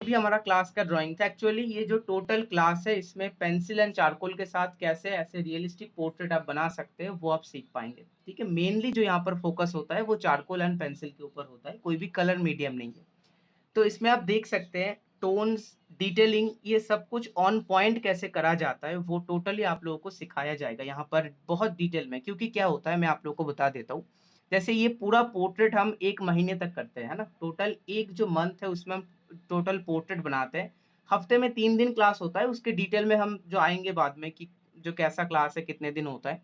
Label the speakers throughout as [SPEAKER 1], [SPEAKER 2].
[SPEAKER 1] भी हमारा क्लास का ड्राइंग था। एक्चुअली ये जो टोटल क्लास है इसमें पेंसिल एंड चारकोल के साथ कैसे ऐसे रियलिस्टिक पोर्ट्रेट आप बना सकते हैं वो आप सीख पाएँगे। ठीक है? मेनली जो यहाँ पर फ़ोकस होता है वो चारकोल एंड पेंसिल के ऊपर होता है, कोई भी कलर मीडियम नहीं है। तो इसमें आप देख सकते हैं टोन्स, डिटेलिंग ये सब कुछ ऑन पॉइंट कैसे करा जाता है वो टोटली आप लोगों को सिखाया जाएगा यहाँ पर बहुत डिटेल में। क्योंकि क्या होता है मैं आप लोगों को बता देता हूँ। जैसे ये पूरा पोर्ट्रेट हम 1 महीने तक करते हैं, है ना? टोटल एक जो मंथ है उसमें हम टोटल पोर्ट्रेट बनाते हैं। हफ्ते में 3 दिन क्लास होता है, उसके डिटेल में हम जो आएँगे बाद में कि जो कैसा क्लास है, कितने दिन होता है।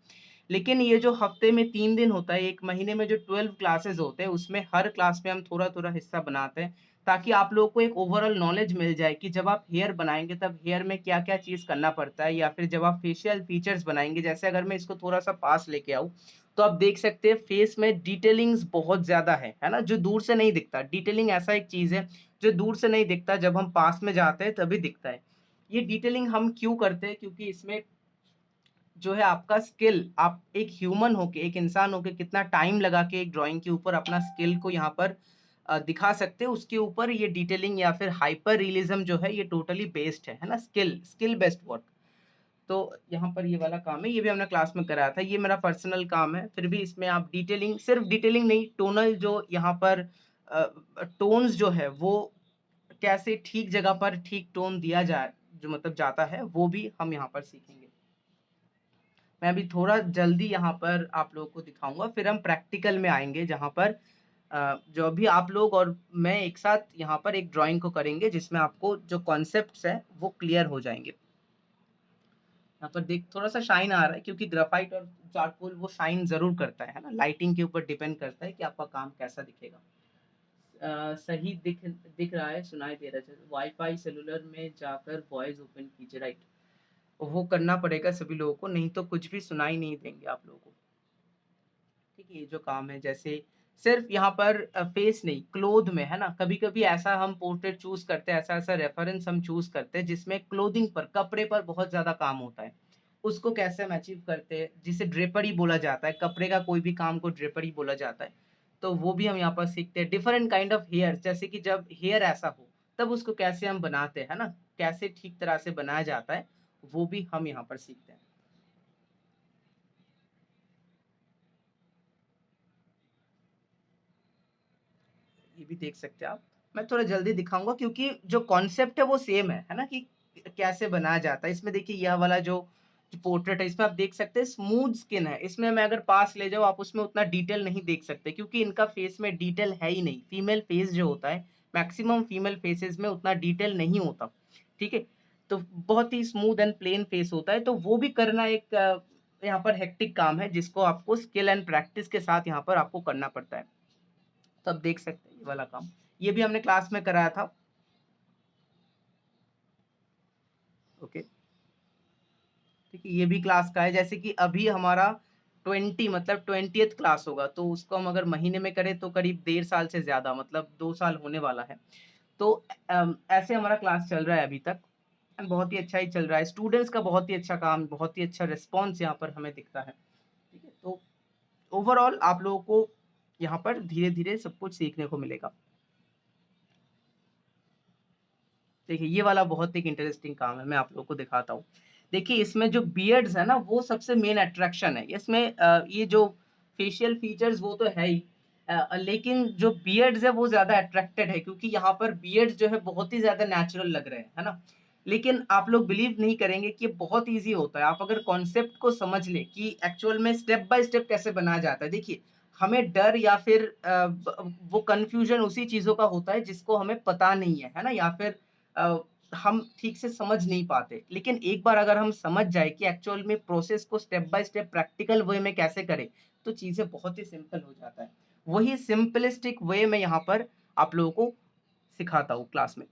[SPEAKER 1] लेकिन ये जो हफ्ते में 3 दिन होता है, 1 महीने में जो 12 क्लासेस होते हैं, उसमें हर क्लास में हम थोड़ा-थोड़ा हिस्सा बनाते हैं, ताकि आप लोगों को एक ओवरऑल नॉलेज मिल जाए कि जब आप हेयर बनाएँगे, तब हेयर में क्या-क्या चीज़ करना पड़ता है या फिर जब आप फेशियल फीचर्स बनाएँगे, जैसे अगर मैं इसको थोड़ा-सा पास लेके आऊँ, तो आप देख सकते हैं फेस में डिटेलिंग्स बहुत ज़्यादा है ना? जो दूर से नहीं दिखता। डिटेलिंग ऐसा एक चीज़ है, जो दूर से नहीं दिखता, जब हम पास में जाते हैं तभी दिखता है। ये डिटेलिंग हम क्यों करते हैं? क्योंकि इसमें जो है आपका स्किल आप एक ह्यूमन होके, एक इंसान होके कितना टाइम लगा के एक ड्राइंग के ऊपर अपना स्किल को यहाँ पर दिखा सकते हैं, उसके ऊपर ये डिटेलिंग या फिर हाइपर रियलिज़्म जो है ये टोटली बेस्ड है ना? Skill based work. तो यहाँ पर ये वाला काम है, ये भी हमने क्लास में कराया था, ये मेरा पर्सनल काम है, फिर भी इसमें आप डिटेलिंग सिर्फ डिटेलिंग नहीं, टोनल जो यहाँ पर अ, टोन्स जो है वो कैसे ठीक जगह पर ठीक टोन दिया जाए, जो मतलब जाता है, वो भी हम यहाँ पर सीखेंगे। मैं अभी थोड़ा जल्दी यहाँ पर आप लोगों को दिखाऊँगा, फिर हम प्रैक्टिकल में आएँगे जहाँ पर जो अभी आप लोग और मैं एक साथ यहाँ पर एक ड्राइंग को करेंगे जिसमें आपको जो कॉन्सेप्ट्स हैं वो क्लियर हो जाएँगे। यहाँ पर देख थोड़ा-सा शाइन आ रहा है क्योंकि ग्रेफ़ाइट और चारकोल वो शाइन ज़रूर करता है ना? लाइटिंग के ऊपर डिपेंड करता है कि आपका काम कैसा दिखेगा। सही दिख रहा है, सुनाई दे रहा है। वाई-फाई सेलुलर में जाकर वॉइस ओपन कीजिए, राइट। वो करना पड़ेगा सभी लोगों को, नहीं तो कुछ भी सुनाई नहीं देंगे आप लोगों को। ठीक है, ये जो काम है जैसे सिर्फ यहाँ पर फेस नहीं, क्लोथ में है ना, कभी-कभी ऐसा हम पोर्ट्रेट चूज़ करते हैं, ऐसा-ऐसा रेफरेंस हम चूज़ करते हैं जिसमें क्लोथिंग पर, कपड़े पर बहुत ज़्यादा काम होता है। उसको कैसे हम अचीव करते हैं, जिसे ड्रेपरी बोला जाता है, कपड़े का कोई भी काम को ड्रेपरी बोला जाता है। तो वो भी हम यहाँ पर सीखते हैं। डिफरेंट काइंड ऑफ हेयर जैसे कि जब हेयर ऐसा हो, तब उसको कैसे हम बनाते हैं, है ना? कैसे ठीक तरह से बनाया जाता है, वो भी हम यहाँ पर सीखते हैं। ये भी देख सकते हैं आप। मैं थोड़ा जल्दी दिखाऊँगा क्योंकि जो कॉन्सेप्ट है वो सेम है ना? कि कैसे बनाया जाता है। इसमें देखिए यह वाला जो पोर्ट्रेट है इसमें आप देख सकते हैं स्मूथ स्किन है। इसमें मैं अगर पास ले जाऊँ आप उसमें उतना डिटेल नहीं देख सकते क्योंकि इनका फेस में डिटेल है ही नहीं। फीमेल फेस जो होता है, मैक्सिमम फीमेल फेसेस में उतना डिटेल नहीं होता। ठीक है? तो बहुत ही स्मूथ एंड प्लेन फेस होता है तो वो भी करना एक यहाँ पर हेक्टिक काम है जिसको आपको स्किल एंड प्रैक्टिस के साथ यहाँ पर आपको करना पड़ता है। तो आप देख सकते हैं ये वाला काम। ये भी हमने क्लास में कराया था। ओके, ठीक है, ये भी क्लास का है जैसे कि अभी हमारा 20 मतलब 20th क्लास होगा, तो उसको हम अगर महीने में करें तो करीब 1.5 साल से ज़्यादा मतलब 2 साल होने वाला है। तो ऐसे हमारा क्लास चल रहा है अभी तक। बहुत ही अच्छा ही चल रहा है। स्टूडेंट्स का बहुत ही अच्छा काम, बहुत ही अच्छा रिस्पॉन्स यहाँ पर हमें दिखता है। ठीक है, तो ओवरऑल आप लोगों को यहाँ पर धीरे-धीरे सब कुछ सीखने को मिलेगा। देखिए, ये वाला बहुत एक इंटरेस्टिंग काम है, मैं आप लोगों को दिखाता हूँ। देखिए, इसमें जो बियर्ड्स है ना, वो सबसे मेन अट्रैक्शन है। इसमें ये जो फेशियल फीचर्स वो तो है ही लेकिन जो बियर्ड्स है वो ज़्यादा अट्रैक्टेड है क्योंकि यहाँ पर बियर्ड्स जो है बहुत ही ज़्यादा नेचुरल लग रहे हैं, है ना? लेकिन आप लोग बिलीव नहीं करेंगे कि ये बहुत ईज़ी होता है। आप अगर कॉन्सेप्ट को समझ लें कि एक्चुअल में स्टेप बाय स्टेप कैसे बनाया जाता है। देखिए, हमें डर या फिर वो कन्फ्यूज़न उसी चीज़ों का होता है जिसको हमें पता नहीं है ना? या फिर अ, हम ठीक से समझ नहीं पाते। लेकिन एक बार अगर हम समझ जाए कि एक्चुअल में प्रोसेस को step by step practical way में कैसे करें, तो चीज़ें बहुत ही सिंपल हो जाता है। वही सिंपलिस्टिक वे में यहाँ पर आप लोगों को सिखाता हूँ क्लास में।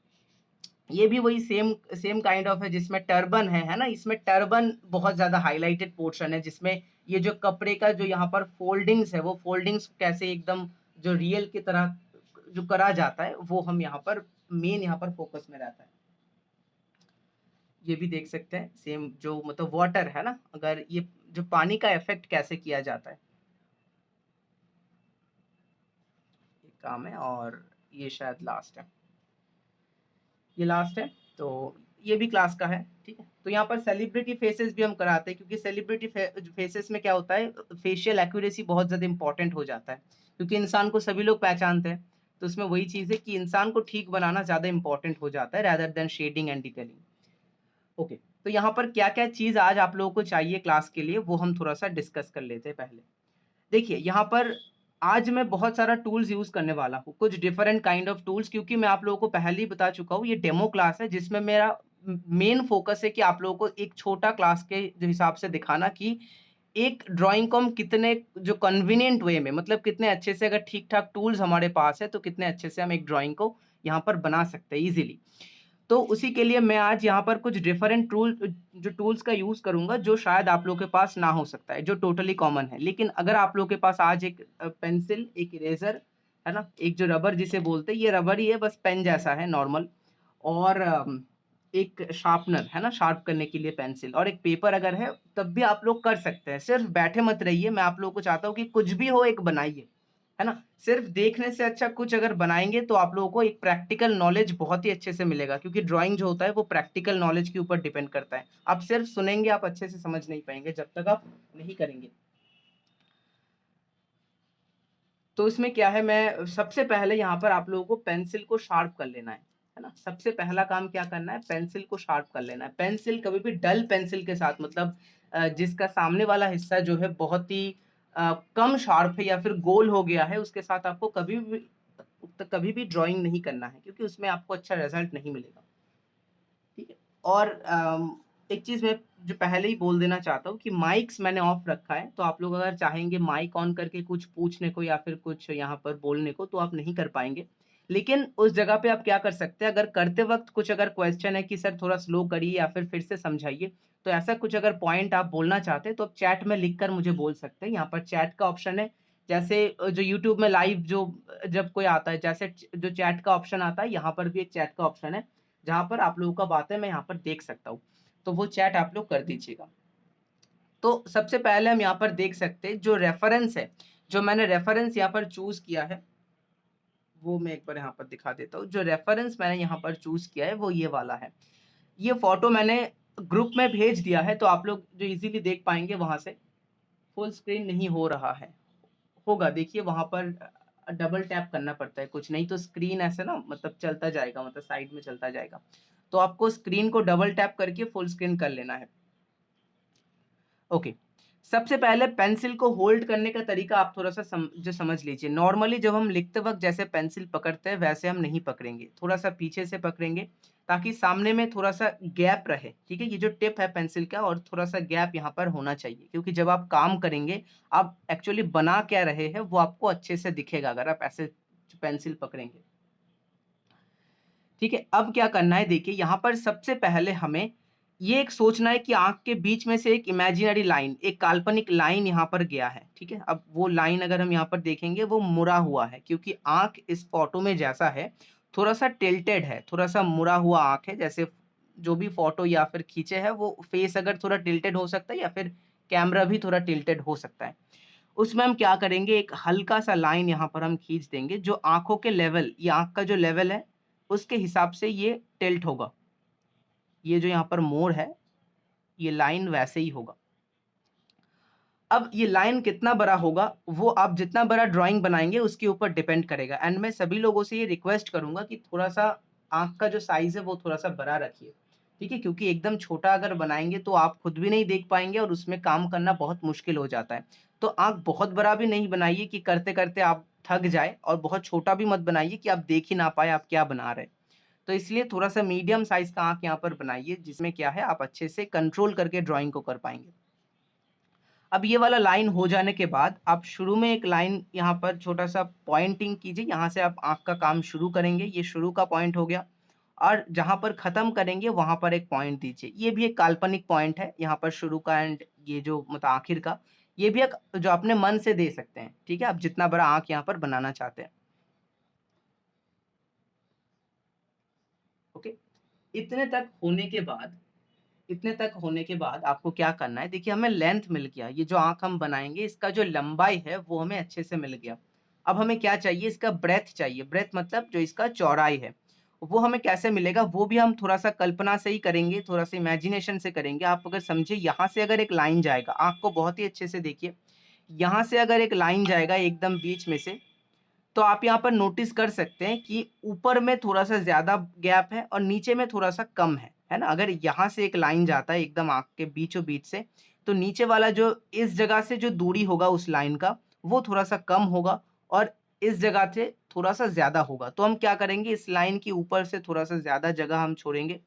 [SPEAKER 1] ये भी वही सेम सेम काइंड ऑफ है जिसमें टर्बन है ना? इसमें टर्बन बहुत ज़्यादा हाइलाइटेड पोर्शन है जिसमें ये जो कपड़े का जो यहाँ पर फ़ोल्डिंग्स है, वो फ़ोल्डिंग्स कैसे एकदम जो रियल की तरह जो करा जाता है, वो हम यहाँ पर मेन यहाँ पर फ़ोकस में रहता है। ये भी देख सकते हैं सेम जो मतलब वाटर है ना, अगर ये जो पानी का इफ़ेक्ट कैसे किया जाता है, ये काम है और ये शायद लास्ट है। ये लास्ट है, तो ये भी क्लास का है, ठीक है। तो यहाँ पर सेलिब्रिटी फेसेस भी हम कराते हैं, क्योंकि सेलिब्रिटी फेसेस में क्या होता है, फेशियल एक्यूरेसी बहुत ज़्यादा इंपॉर्टेंट हो जाता है, क्योंकि इंसान को सभी लोग पहचानते हैं। तो उसमें वही चीज़ है कि इंसान को ठीक बनाना ज़्यादा इंपॉर्टेंट हो जाता है rather than shading and detailing. Okay, तो यहाँ पर क्या-क्या चीज़ आज आप लोगों को चाहिए क्लास के लिए, वो हम थोड़ा-सा डिस्कस कर लेते हैं पहले। देखिए, यहाँ पर आज मैं बहुत सारा टूल्स यूज़ करने वाला हूँ, कुछ डिफरेंट काइंड ऑफ टूल्स, क्योंकि मैं आप लोगों को पहले ही बता चुका हूँ, ये डेमो क्लास है जिसमें मेरा मेन फ़ोकस है कि आप लोगों को एक छोटा क्लास के जो हिसाब से दिखाना कि एक ड्राइंग को हम कितने जो कन्वीनिएंट वे में, मतलब कितने अच्छे से, अगर ठीक-ठाक टूल्स हमारे पास है, तो कितने अच्छे से हम एक ड्राइंग को यहाँ पर बना सकते हैं ईज़िली। तो उसी के लिए मैं आज यहाँ पर कुछ डिफरेंट जो टूल्स का यूज़ करूँगा, जो शायद आप लोगों के पास ना हो सकता है, जो टोटली कॉमन है। लेकिन अगर आप लोगों के पास आज एक पेंसिल, एक इरेज़र, है ना? एक जो रबर जिसे बोलते हैं, ये रबर ही है, बस पेन जैसा है नॉर्मल, और एक शार्पनर, है ना? शार्प करने के लिए पेंसिल, और एक पेपर अगर है, तब भी आप लोग कर सकते हैं। सिर्फ़ बैठे मत रहिए, मैं आप लोगों को चाहता हूँ कि कुछ भी हो, एक बनाइए। है ना? सिर्फ़ देखने से अच्छा कुछ अगर बनाएँगे, तो आप लोगों को एक प्रैक्टिकल नॉलेज बहुत ही अच्छे से मिलेगा, क्योंकि ड्राइंग जो होता है वो प्रैक्टिकल नॉलेज के ऊपर डिपेंड करता है। आप सिर्फ़ सुनेंगे, आप अच्छे से समझ नहीं पाएँगे जब तक आप नहीं करेंगे। तो इसमें क्या है, मैं सबसे पहले यहाँ पर आप लोगों को पेंसिल को शार्प कर लेना है ना? सबसे पहला काम क्या करना है, पेंसिल को शार्प कर लेना है। पेंसिल कभी भी डल पेंसिल के साथ, मतलब जिसका सामने वाला हिस्सा जो है बहुत ही कम शार्प है या फिर गोल हो गया है, उसके साथ आपको कभी भी ड्राइंग नहीं करना है, क्योंकि उसमें आपको अच्छा रिज़ल्ट नहीं मिलेगा। ठीक है? और एक चीज़ मैं जो पहले ही बोल देना चाहता हूँ कि माइक्स मैंने ऑफ रखा है, तो आप लोग अगर चाहेंगे माइक ऑन करके कुछ पूछने को या फिर कुछ यहाँ पर बोलने को, तो आप नहीं कर पाएँगे। लेकिन उस जगह पे आप क्या कर सकते हैं, अगर करते वक़्त कुछ अगर क्वेश्चन है कि सर थोड़ा स्लो करिए या फिर से समझाइए, तो ऐसा कुछ अगर पॉइंट आप बोलना चाहते हैं, तो आप चैट में लिख कर मुझे बोल सकते हैं। यहाँ पर चैट का ऑप्शन है, जैसे जो यूट्यूब में लाइव जो जब कोई आता है, जैसे जो चैट का ऑप्शन आता है, यहाँ पर भी एक चैट का ऑप्शन है। जहाँ पर आप लोगों का बातें मैं यहाँ पर देख सकता हूँ। तो वो चैट आप लोग कर दीजिएगा। तो सबसे पहले हम यहाँ पर देख सकते हैं जो रेफ़रेंस है, जो मैंने रेफ़रेंस यहाँ पर चूज़ किया है, वो मैं एक बार यहाँ पर दिखा देता हूँ। जो रेफ़रेंस मैंने यहाँ पर चूज़ किया है, वो ये वाला है। ये फ़ोटो मैंने ग्रुप में भेज दिया है, तो आप लोग जो इज़िली देख पाएँगे वहाँ से। फुल स्क्रीन नहीं हो रहा है। होगा, देखिए वहाँ पर डबल टैप करना पड़ता है कुछ, नहीं तो स्क्रीन ऐसे ना, मतलब चलता जाएगा, मतलब साइड में चलता जाएगा। तो आपको स्क्रीन को डबल टैप करके फुल स्क्रीन कर लेना है। ओके। सबसे पहले पेंसिल को होल्ड करने का तरीका आप थोड़ा-सा समझ लीजिए। नॉर्मली जब हम लिखते वक़्त जैसे पेंसिल पकड़ते हैं, वैसे हम नहीं पकड़ेंगे। थोड़ा-सा पीछे से पकड़ेंगे, ताकि सामने में थोड़ा-सा गैप रहे, ठीक है? ये जो टिप है पेंसिल का, और थोड़ा-सा गैप यहाँ पर होना चाहिए, क्योंकि जब आप काम करेंगे, आप एक्चुअली बना क्या रहे हैं, वो आपको अच्छे से दिखेगा, अगर आप ऐसे पेंसिल पकड़ेंगे। ठीक है? अब क्या करना है, देखिए यहाँ पर सबसे पहले हमें ये एक सोचना है कि आँख के बीच में से एक इमेजिनरी लाइन, एक काल्पनिक लाइन यहाँ पर गया है, ठीक है? अब वो लाइन अगर हम यहाँ पर देखेंगे, वो मुड़ा हुआ है, क्योंकि आँख इस फ़ोटो में जैसा है, थोड़ा-सा टिल्टेड है, थोड़ा-सा मुड़ा हुआ आँख है। जैसे जो भी फ़ोटो या फिर खींचे हैं, वो फेस अगर थोड़ा टिल्टेड हो सकता है, या फिर कैमरा भी थोड़ा टिल्टेड हो सकता है। उसमें हम क्या करेंगे, एक हल्का-सा लाइन यहाँ पर हम खींच देंगे, जो आँखों के लेवल, ये आँख का जो लेवल है, उसके हिसाब से ये टिल्ट होगा। ये जो यहाँ पर मोड़ है, ये लाइन वैसे ही होगा। अब ये लाइन कितना बड़ा होगा, वो आप जितना बड़ा ड्राइंग बनाएँगे उसके ऊपर डिपेंड करेगा, एंड मैं सभी लोगों से ये रिक्वेस्ट करूँगा कि थोड़ा-सा आँख का जो साइज़ है वो थोड़ा-सा बड़ा रखिए, ठीक है? क्योंकि एकदम छोटा अगर बनाएँगे तो आप खुद भी नहीं देख पाएँगे, और उसमें काम करना बहुत मुश्किल हो जाता है। तो आँख बहुत बड़ा भी नहीं बनाइए कि करते-करते आप थक जाएँ, और बहुत छोटा भी मत बनाइए कि आप देख ही ना पाएँ आप क्या बना रहे हैं। तो इसलिए थोड़ा-सा मीडियम साइज़ का आँख यहाँ पर बनाइए, जिसमें क्या है, आप अच्छे से कंट्रोल करके ड्राइंग को कर पाएँगे। अब ये वाला लाइन हो जाने के बाद आप शुरू में एक लाइन यहाँ पर छोटा-सा पॉइंटिंग कीजिए, यहाँ से आप आँख का काम शुरू करेंगे, ये शुरू का पॉइंट हो गया, और जहाँ पर ख़त्म करेंगे वहाँ पर एक पॉइंट दीजिए। ये भी एक काल्पनिक पॉइंट है, यहाँ पर शुरू का एंड ये जो मतलब आखिर का, ये भी एक जो अपने मन से दे सकते हैं, ठीक है? आप जितना बड़ा आँख यहाँ पर बनाना चाहते हैं, ओके? इतने तक होने के बाद इतने तक होने के बाद आपको क्या करना है, देखिए हमें लेंथ मिल गया, ये जो आँख हम बनाएँगे इसका जो लंबाई है वो हमें अच्छे से मिल गया। अब हमें क्या चाहिए, इसका ब्रेडथ चाहिए, ब्रेडथ मतलब जो इसका चौड़ाई है, वो हमें कैसे मिलेगा, वो भी हम थोड़ा-सा कल्पना से ही करेंगे, थोड़ा-सा इमेजिनेशन से करेंगे। आप अगर समझिए यहाँ से अगर एक लाइन जाएगा, आँख को बहुत ही अच्छे से देखिए, यहाँ से अगर एक लाइन जाएगा एकदम बीच में से, तो आप यहाँ पर नोटिस कर सकते हैं कि ऊपर में थोड़ा-सा ज़्यादा गैप है और नीचे में थोड़ा-सा कम है ना? अगर यहाँ से एक लाइन जाता है एकदम आँख के बीचों-बीच से, तो नीचे वाला जो इस जगह से जो दूरी होगा उस लाइन का, वो थोड़ा-सा कम होगा और इस जगह से थोड़ा-सा ज़्यादा होगा। तो हम क्या करेंगे, इस लाइन के ऊपर से थोड़ा-सा ज़्यादा जगह हम छोड़ेंगे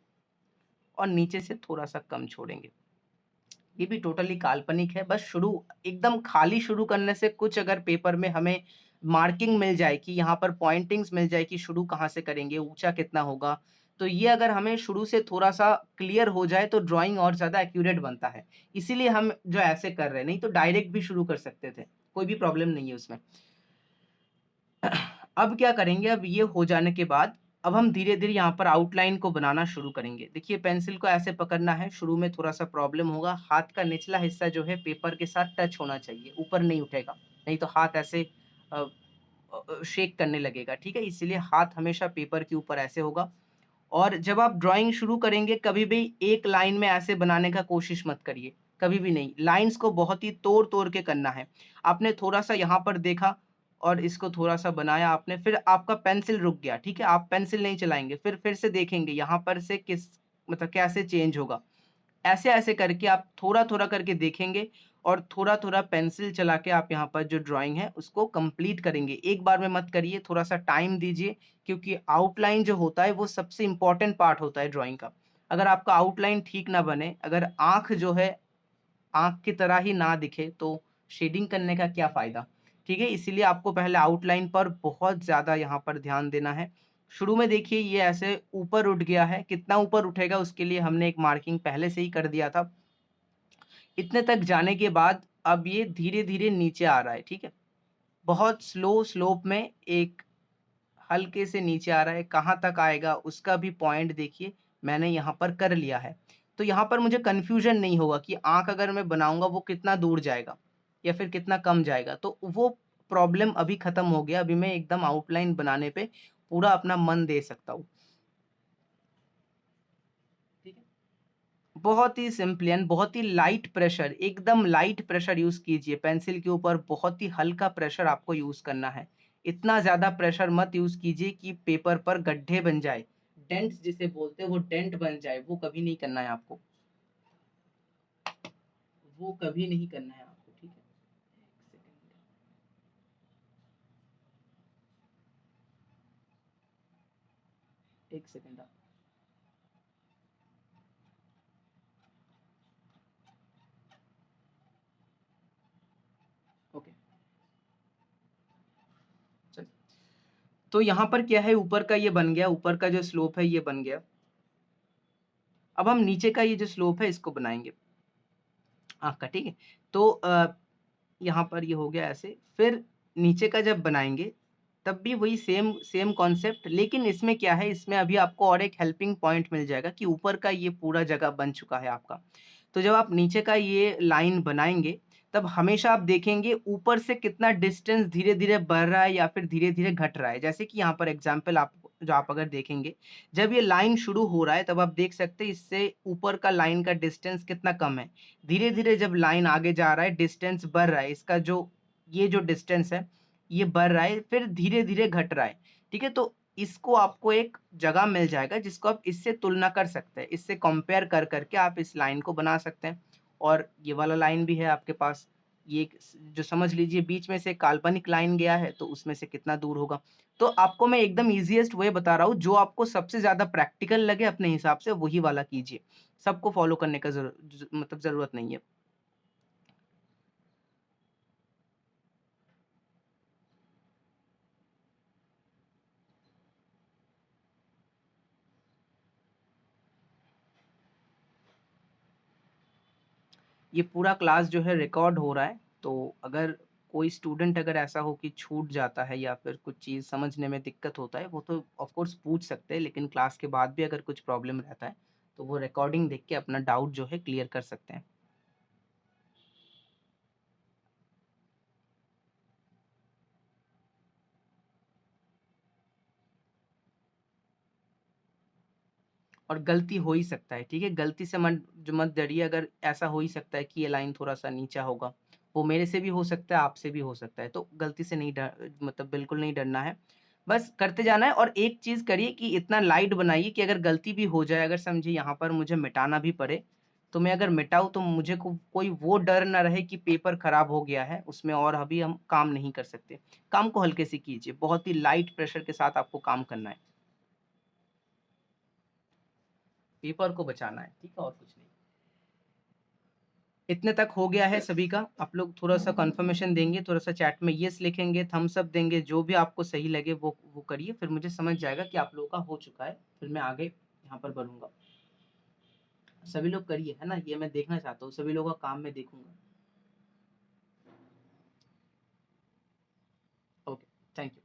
[SPEAKER 1] और नीचे से थोड़ा-सा कम छोड़ेंगे। ये भी टोटली काल्पनिक है, बस शुरू एकदम खाली शुरू करने से कुछ अगर पेपर में हमें मार्किंग मिल जाए कि यहाँ पर पॉइंटिंग्स मिल जाए कि शुरू कहाँ से करेंगे, ऊँचा कितना होगा, तो ये अगर हमें शुरू से थोड़ा-सा क्लियर हो जाए तो ड्राइंग और ज़्यादा एक्यूरेट बनता है। इसीलिए हम जो ऐसे कर रहे हैं, नहीं तो डायरेक्ट भी शुरू कर सकते थे, कोई भी प्रॉब्लम नहीं है उसमें। अब क्या करेंगे, अब ये हो जाने के बाद अब हम धीरे-धीरे यहाँ पर आउटलाइन को बनाना शुरू करेंगे। देखिए पेंसिल को ऐसे पकड़ना है, शुरू में थोड़ा-सा प्रॉब्लम होगा, हाथ का निचला हिस्सा जो है पेपर के साथ टच होना चाहिए, ऊपर नहीं उठेगा, नहीं तो हाथ ऐसे अ शेक करने लगेगा, ठीक है? इसीलिए हाथ हमेशा पेपर के ऊपर ऐसे होगा और जब आप ड्राइंग शुरू करेंगे, कभी भी एक लाइन में ऐसे बनाने का कोशिश मत करिए, कभी भी नहीं। लाइन्स को बहुत ही तोड़-तोड़ के करना है। आपने थोड़ा-सा यहाँ पर देखा और इसको थोड़ा-सा बनाया आपने, फिर आपका पेंसिल रुक गया, ठीक है? आप पेंसिल नहीं चलाएँगे, फिर से देखेंगे यहाँ पर से किस मतलब कैसे चेंज होगा। ऐसे-ऐसे करके आप थोड़ा-थोड़ा करके देखेंगे और थोड़ा-थोड़ा पेंसिल चला के आप यहाँ पर जो ड्राइंग है उसको कंप्लीट करेंगे। एक बार में मत करिए, थोड़ा-सा टाइम दीजिए क्योंकि आउटलाइन जो होता है वो सबसे इम्पोर्टेंट पार्ट होता है ड्राइंग का। अगर आपका आउटलाइन ठीक ना बने, अगर आँख जो है आँख की तरह ही ना दिखे तो शेडिंग करने का क्या फ़ायदा? ठीक है? इसीलिए आपको पहले आउटलाइन पर बहुत ज़्यादा यहाँ पर ध्यान देना है। शुरू में देखिए ये ऐसे ऊपर उठ गया है, कितना ऊपर उठेगा उसके लिए हमने एक मार्किंग पहले से ही कर दिया था। इतने तक जाने के बाद अब ये धीरे-धीरे नीचे आ रहा है, ठीक है? बहुत स्लो स्लोप में एक हल्के से नीचे आ रहा है, कहाँ तक आएगा उसका भी पॉइंट देखिए मैंने यहाँ पर कर लिया है। तो यहाँ पर मुझे कन्फ्यूज़न नहीं होगा कि आँख अगर मैं बनाऊँगा वो कितना दूर जाएगा या फिर कितना कम जाएगा। तो वो प्रॉब्लम अभी ख़त्म हो गया, अभी मैं एकदम आउटलाइन बनाने पे पूरा अपना मन दे सकता हूँ। ठीक है? बहुत ही सिंपल एंड बहुत ही लाइट प्रेशर, एकदम लाइट प्रेशर यूज़ कीजिए। पेंसिल के ऊपर बहुत ही हल्का प्रेशर आपको यूज़ करना है। इतना ज़्यादा प्रेशर मत यूज़ कीजिए कि पेपर पर गड्ढे बन जाए। डेंट्स जिसे बोलते हैं वो डेंट बन जाए, वो कभी नहीं करना है आपको। वो कभी नहीं करना है आपको, ठीक है? 1 सेकंड, 1 सेकंड आप ओके, चलिए। तो यहाँ पर क्या है, ऊपर का ये बन गया, ऊपर का जो स्लोप है ये बन गया। अब हम नीचे का ये जो स्लोप है इसको बनाएँगे आँख का, ठीक है? तो यहाँ पर ये हो गया ऐसे, फिर नीचे का जब बनाएँगे, तब भी वही सेम सेम कॉन्सेप्ट, लेकिन इसमें क्या है, इसमें अभी आपको और एक हेल्पिंग पॉइंट मिल जाएगा कि ऊपर का ये पूरा जगह बन चुका है आपका। तो जब आप नीचे का ये लाइन बनाएँगे, तब हमेशा आप देखेंगे ऊपर से कितना डिस्टेंस धीरे-धीरे बढ़ रहा है या फिर धीरे-धीरे घट रहा है। जैसे कि यहाँ पर एग्ज़ाम्पल आप जो आप अगर देखेंगे, जब ये लाइन शुरू हो रहा है, तब आप देख सकते हैं इससे ऊपर का लाइन का डिस्टेंस कितना कम है। धीरे-धीरे जब लाइन आगे जा रहा है, डिस्टेंस बढ़ रहा है, इसका जो ये जो डिस्टेंस है, ये बढ़ रहा है, फिर धीरे-धीरे घट रहा है, ठीक है? तो इसको आपको एक जगह मिल जाएगा, जिसको आप इससे तुलना कर सकते हैं। इससे कंपेयर कर के आप इस लाइन को बना सकते हैं और ये वाला लाइन भी है आपके पास। ये एक स जो समझ लीजिए बीच में से काल्पनिक लाइन गया है, तो उसमें से कितना दूर होगा। तो आपको मैं एकदम ईज़ीएस्ट वे बता रहा हूँ, जो आपको सबसे ज़्यादा प्रैक्टिकल लगे अपने हिसाब से, वही वाला कीजिए। सबको फ़ॉलो करने का मतलब ज़रूरत नहीं है। ये पूरा क्लास जो है रिकॉर्ड हो रहा है, तो अगर कोई स्टूडेंट अगर ऐसा हो कि छूट जाता है या फिर कुछ चीज़ समझने में दिक्कत होता है, वो तो ऑफ़ कोर्स पूछ सकते हैं, लेकिन क्लास के बाद भी अगर कुछ प्रॉब्लम रहता है, तो वो रिकॉर्डिंग देख के अपना डाउट जो है क्लियर कर सकते हैं। और गलती हो ही सकता है, ठीक है? गलती से मत डरिए, अगर ऐसा हो ही सकता है कि ये लाइन थोड़ा-सा नीचा होगा, वो मेरे से भी हो सकता है, आपसे भी हो सकता है, तो गलती से नहीं मतलब बिल्कुल नहीं डरना है। बस करते जाना है और एक चीज़ करिए कि इतना लाइट बनाइए कि अगर गलती भी हो जाए, अगर समझिए यहाँ पर मुझे मिटाना भी पड़े, तो मैं अगर मिटाऊँ तो मुझे कोई वो डर ना रहे कि पेपर खराब हो गया है, उसमें और अभी हम काम नहीं कर सकते। काम को हल्के से कीजिए, बहुत ही लाइट प्रेशर के साथ आपको काम करना है। पेपर को बचाना है, ठीक है? और कुछ नहीं। इतने तक हो गया है सभी का। आप लोग थोड़ा-सा कन्फर्मेशन देंगे, थोड़ा-सा चैट में येस लिखेंगे, थम्स अप देंगे, जो भी आपको सही लगे वो करिए, फिर मुझे समझ जाएगा कि आप लोगों का हो चुका है, फिर मैं आगे यहाँ पर बढ़ूँगा। सभी लोग करिए, है ना? ये मैं देखना चाहता हूँ, सभी लोगों का काम मैं देखूँगा। Okay, thank you.